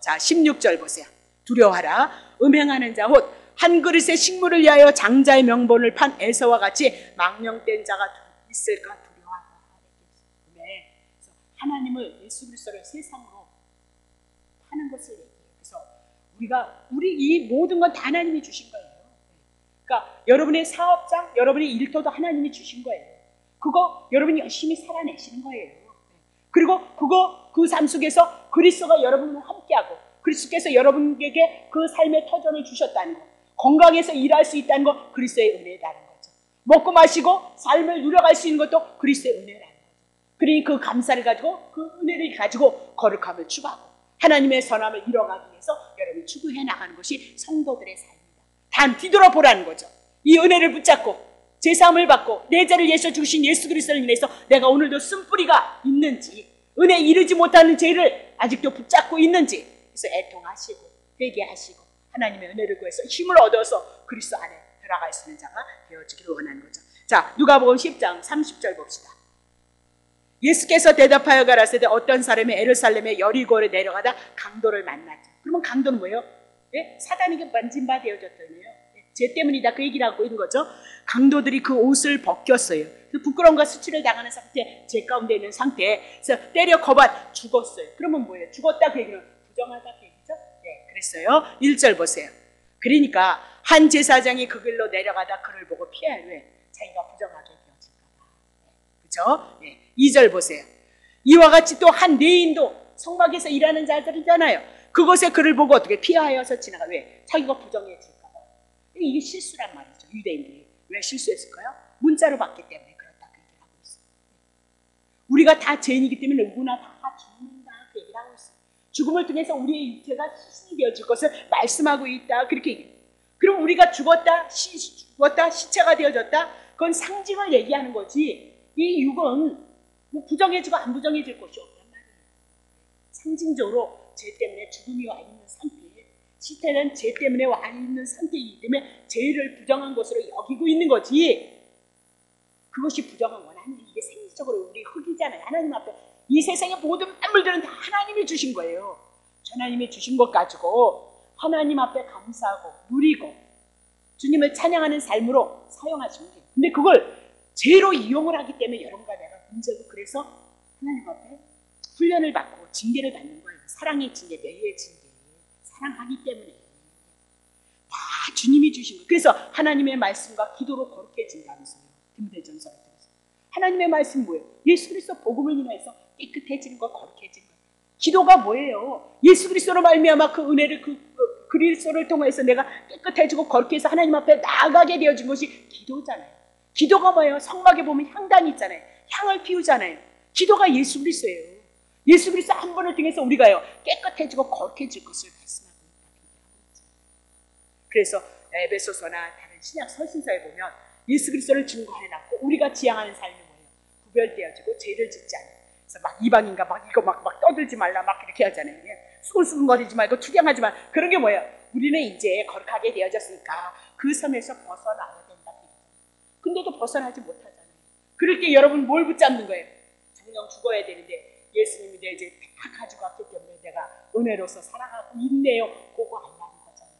자, 16절 보세요. 두려워하라. 음행하는 자 곧 한 그릇의 식물을 위하여 장자의 명분을 판 에서와 같이 망령된 자가 있을까 두려워하라. 그래서 하나님을 예수 그리스도를 세상으로 파는 것을 얘기해요. 그래서 우리 이 모든 건 다 하나님이 주신 거예요. 그러니까 여러분의 사업장, 여러분의 일터도 하나님이 주신 거예요. 그거 여러분이 열심히 살아내시는 거예요. 그리고 그 삶 속에서 그리스도가 여러분과 함께하고 그리스도께서 여러분에게 그 삶의 터전을 주셨다는 거, 건강해서 일할 수 있다는 거 그리스도의 은혜라는 거죠. 먹고 마시고 삶을 누려갈 수 있는 것도 그리스도의 은혜라는 거죠. 그러니 그 감사를 가지고 그 은혜를 가지고 거룩함을 추구하고 하나님의 선함을 이뤄가기 위해서 여러분이 추구해 나가는 것이 성도들의 삶입니다. 단 뒤돌아보라는 거죠. 이 은혜를 붙잡고 제사함을 받고 내 죄를 예수 주신 예수 그리스도를 인해서 내가 오늘도 쓴뿌리가 있는지, 은혜에 이르지 못하는 죄를 아직도 붙잡고 있는지, 그래서 애통하시고 회개하시고 하나님의 은혜를 구해서 힘을 얻어서 그리스도 안에 들어갈 수 있는 자가 되어지기를 원하는 거죠. 자, 누가복음 10장 30절 봅시다. 예수께서 대답하여 가라사대 어떤 사람이 예루살렘에 여리고를 내려가다 강도를 만났죠. 그러면 강도는 뭐예요? 예? 사단에게 만진 바 되어졌다네요. 죄 때문이다 그 얘기를 하고 있는 거죠. 강도들이 그 옷을 벗겼어요. 부끄러움과 수치를 당하는 상태, 죄 가운데 있는 상태에서 때려 거반 죽었어요. 그러면 뭐예요? 죽었다 그 얘기는 부정하다 그 얘기죠. 네, 그랬어요. 1절 보세요. 그러니까 한 제사장이 그 길로 내려가다 그를 보고 피할 후에 자기가 부정하게 되어질까 봐. 그죠? 네. 2절 보세요. 이와 같이 또 한 레인도 성막에서 일하는 자들이잖아요. 그곳에 그를 보고 어떻게 피하여서 지나가. 왜? 자기가 부정해질까 봐. 이게 실수란 말이죠. 유대인들이. 왜 실수했을까요? 문자로 받기 때문에 그렇다 그 얘기를 하고 있어요. 우리가 다 죄인이기 때문에 누구나 다 죽는다 그 얘기를 하고 있어요. 죽음을 통해서 우리의 육체가 희생이 되어질 것을 말씀하고 있다 그렇게 얘기해요. 그럼 우리가 죽었다 시체가 되어졌다 그건 상징을 얘기하는 거지 이 육은 뭐 부정해지고 안 부정해질 것이 없단 말이에요. 상징적으로 죄 때문에 죽음이 와 있는 상태에 시체는 죄 때문에 와 있는 상태이기 때문에 죄를 부정한 것으로 여기고 있는 거지 그것이 부정한 건 아니에요. 이게 생리적으로 우리 흙이잖아요. 하나님 앞에 이 세상의 모든 만물들은 다 하나님이 주신 거예요. 하나님이 주신 것 가지고 하나님 앞에 감사하고 누리고 주님을 찬양하는 삶으로 사용하시면 돼요. 근데 그걸 죄로 이용을 하기 때문에 여러분과 내가 문제고 그래서 하나님 앞에 훈련을 받고 징계를 받는 거예요. 사랑의 징계, 매의 징계. 사랑하기 때문에 다 주님이 주신 거예요. 그래서 하나님의 말씀과 기도로 거룩해진다면서요. 디모데전서를 통해서 하나님의 말씀 뭐예요? 예수 그리스도 복음을 인해서 깨끗해지는 거, 거룩해지는 거. 기도가 뭐예요? 예수 그리스도로 말미암아 그 은혜를 그리스도를 통해서 내가 깨끗해지고 거룩해서 하나님 앞에 나아가게 되어진 것이 기도잖아요. 기도가 뭐예요? 성막에 보면 향단이 있잖아요. 향을 피우잖아요. 기도가 예수 그리스도예요. 예수 그리스도 한 번을 통해서 우리가요 깨끗해지고 거룩해질 것을 말씀하고 있다. 그래서 에베소서나 다른 신약 서신서에 보면 예수 그리스도를 증거해놨고 우리가 지향하는 삶이 뭐예요? 구별되어지고 죄를 짓지 않아요. 그래서 막 이방인가 막 이거 막 떠들지 말라 막 이렇게 하잖아요. 수근수근거리지 말고 투경하지 말. 그런 게 뭐예요? 우리는 이제 거룩하게 되어졌으니까 그 섬에서 벗어나야 된다. 근데도 벗어나지 못하잖아요. 그럴 때 여러분 뭘 붙잡는 거예요? 정녕 죽어야 되는데 예수님이 내 이제 다 가지고 왔기 때문에 내가 은혜로서 살아가고 있네요. 그거 안 나는 거잖아요.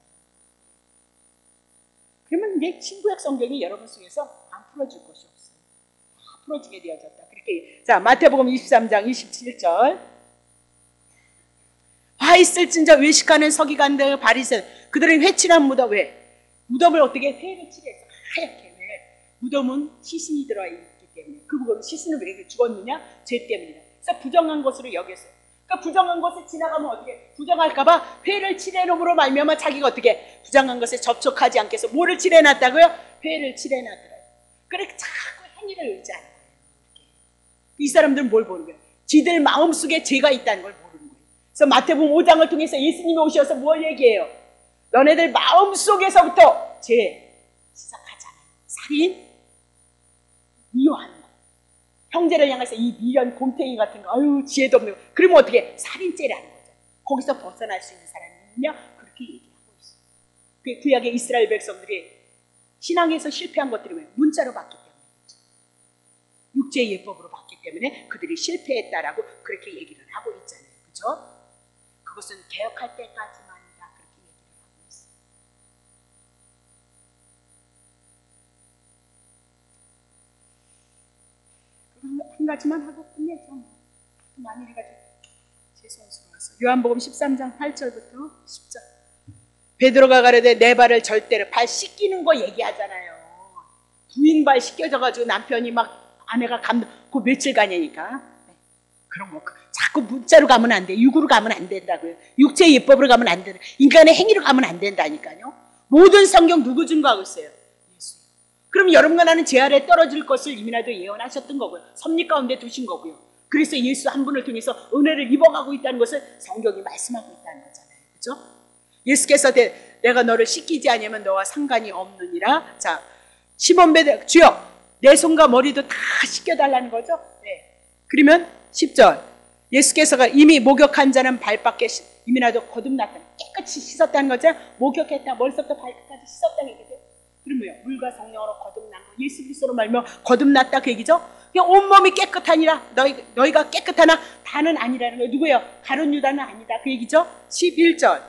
그러면 내 신구약 성경이 여러분 속에서 안 풀어질 것이 없어요. 다 풀어지게 되어졌다. 그렇게 자 마태복음 23장 27절 화 있을진저 외식하는 서기관들 바리새인 그들은 회칠한 무덤 왜? 무덤을 어떻게 회를 칠해서 하얗게. 왜? 무덤은 시신이 들어있기 때문에. 그 시신은 왜 죽었느냐? 죄 때문이다. 그래서 부정한 것으로 여겼어요. 그러니까 부정한 것에 지나가면 어떻게? 부정할까봐 회를 칠해놓음으로 말미암아 자기가 어떻게? 부정한 것에 접촉하지 않게 해서 뭐를 칠해놨다고요? 회를 칠해놨더라고요. 그래 자꾸 행위를 의지하는 거예요. 이 사람들은 뭘 보는 거예요? 지들 마음속에 죄가 있다는 걸 모르는 거예요. 그래서 마태복음 5장을 통해서 예수님이 오셔서 뭘 얘기해요? 너네들 마음속에서부터 죄 시작하잖아요. 살인, 미워하는 거. 형제를 향해서 이 미련, 곰탱이 같은 거, 아유 지혜도 없는 거. 그러면 어떻게? 살인죄라는 거죠. 거기서 벗어날 수 있는 사람이 있냐? 그렇게 얘기하고 있어요. 그 구약의 이스라엘 백성들이 신앙에서 실패한 것들이 왜? 문자로 봤기 때문에. 육체의 예법으로 봤기 때문에 그들이 실패했다라고 그렇게 얘기를 하고 있잖아요. 그죠? 그것은 개혁할 때까지만이다. 그렇게 얘기를 하고 있어요. 한 가지만 하고 끝내죠. 많이 해가지고 죄송스러워서. 요한복음 13장 8절부터 10절. 베드로가 가려되 내 발을 절대로 발 씻기는 거 얘기하잖아요. 부인 발 씻겨져가지고 남편이 막 아내가 그 며칠간이니까. 그런 거 자꾸 문자로 가면 안 돼. 육으로 가면 안 된다고요. 육체의 예법으로 가면 안 된다. 인간의 행위로 가면 안 된다니까요. 모든 성경 누구 증거하고 있어요? 예수. 그럼 여러분과 나는 제 아래 떨어질 것을 이미나도 예언하셨던 거고요. 섭리 가운데 두신 거고요. 그래서 예수 한 분을 통해서 은혜를 입어가고 있다는 것을 성경이 말씀하고 있다는 거잖아요. 그렇죠? 예수께서 내가 너를 씻기지 않으면 너와 상관이 없느니라. 자, 시몬 베드로 주여 내 손과 머리도 다 씻겨달라는 거죠. 네. 그러면 10절 예수께서가 이미 목욕한 자는 발밖에 이미나도 거듭났다. 깨끗이 씻었다는 거죠. 목욕했다. 머리부터 발끝까지 씻었다는 얘기죠. 그러면요 물과 성령으로 거듭난 거 예수 그리스도로 말며 거듭났다 그 얘기죠. 그냥 온몸이 깨끗하니라. 너희가 깨끗하나 다는 아니라는 거예요. 누구예요? 가룟 유다는 아니다 그 얘기죠. 11절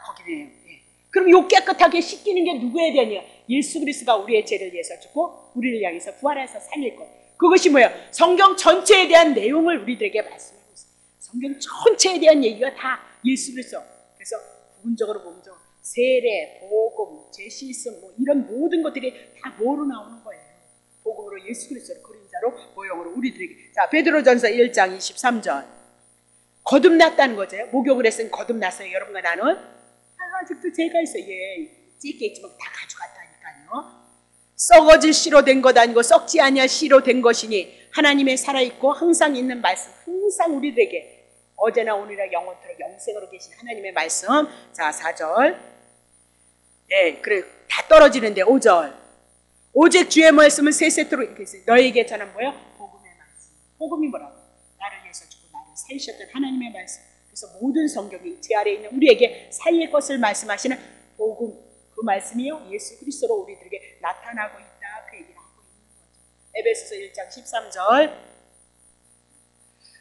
거기네요. 예. 그럼 요 깨끗하게 씻기는 게 누구에 대한이야? 예수 그리스도가 우리의 죄를 위해서 죽고 우리를 향해서 부활해서 살릴 것. 그것이 뭐야? 성경 전체에 대한 내용을 우리들에게 말씀하고 있어요. 성경 전체에 대한 얘기가 다 예수 그리스도. 그래서 부분적으로 보면 세례, 복음, 제시씀 뭐 이런 모든 것들이 다 뭐로 나오는 거예요? 복음으로 예수 그리스도를 그림자로 모형으로 우리들에게. 자, 베드로전서 1장 23절. 거듭났다는 거죠. 목욕을 했으니 거듭났어요. 여러분과 나는 아직도 죄가 있어요. 예, 찢게 있지만 다 가져갔다니까요. 썩어질 씨로 된 것 아니고 썩지 아니할 씨로 된 것이니 하나님의 살아있고 항상 있는 말씀, 항상 우리들에게 어제나 오늘이나 영원토록 영생으로 계신 하나님의 말씀. 자, 4절. 예, 그래 다 떨어지는데 5절. 오직 주의 말씀을 세세토록 이렇게 했어요. 너에게 전한 뭐예요? 복음의 말씀. 복음이 뭐라고? 나를 위해서 죽고 나를 살리셨던 하나님의 말씀. 그래서 모든 성경이 제 아래에 있는 우리에게 살릴 것을 말씀하시는 복음. 그 말씀이요 예수 그리스도로 우리들에게 나타나고 있다 그 얘기를 하고 있는 거죠. 에베소서 1장 13절.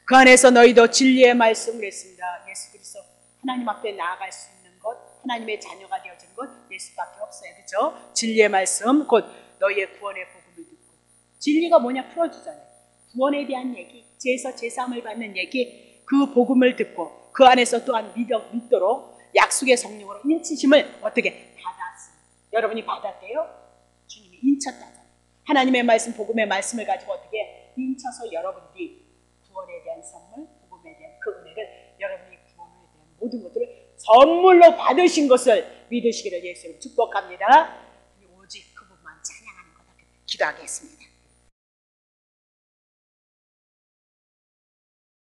그 안에서 너희도 진리의 말씀을 했습니다. 예수 그리스도 하나님 앞에 나아갈 수 있는 것, 하나님의 자녀가 되어진 것 예수밖에 없어요. 그렇죠? 진리의 말씀 곧 너희의 구원의 복음을 듣고. 진리가 뭐냐? 풀어주잖아요. 구원에 대한 얘기, 죄에서 제사함을 받는 얘기, 그 복음을 듣고 그 안에서 또한 믿도록 약속의 성령으로 인치심을 어떻게 받았어요. 여러분이 받았대요? 주님이 인쳤다잖아요. 하나님의 말씀, 복음의 말씀을 가지고 어떻게 인쳐서 여러분들이 구원에 대한 선물, 복음에 대한 그 은혜를 여러분이 구원에 대한 모든 것들을 선물로 받으신 것을 믿으시기를 예수님 축복합니다. 오직 그분만 찬양하는 거다. 기도하겠습니다.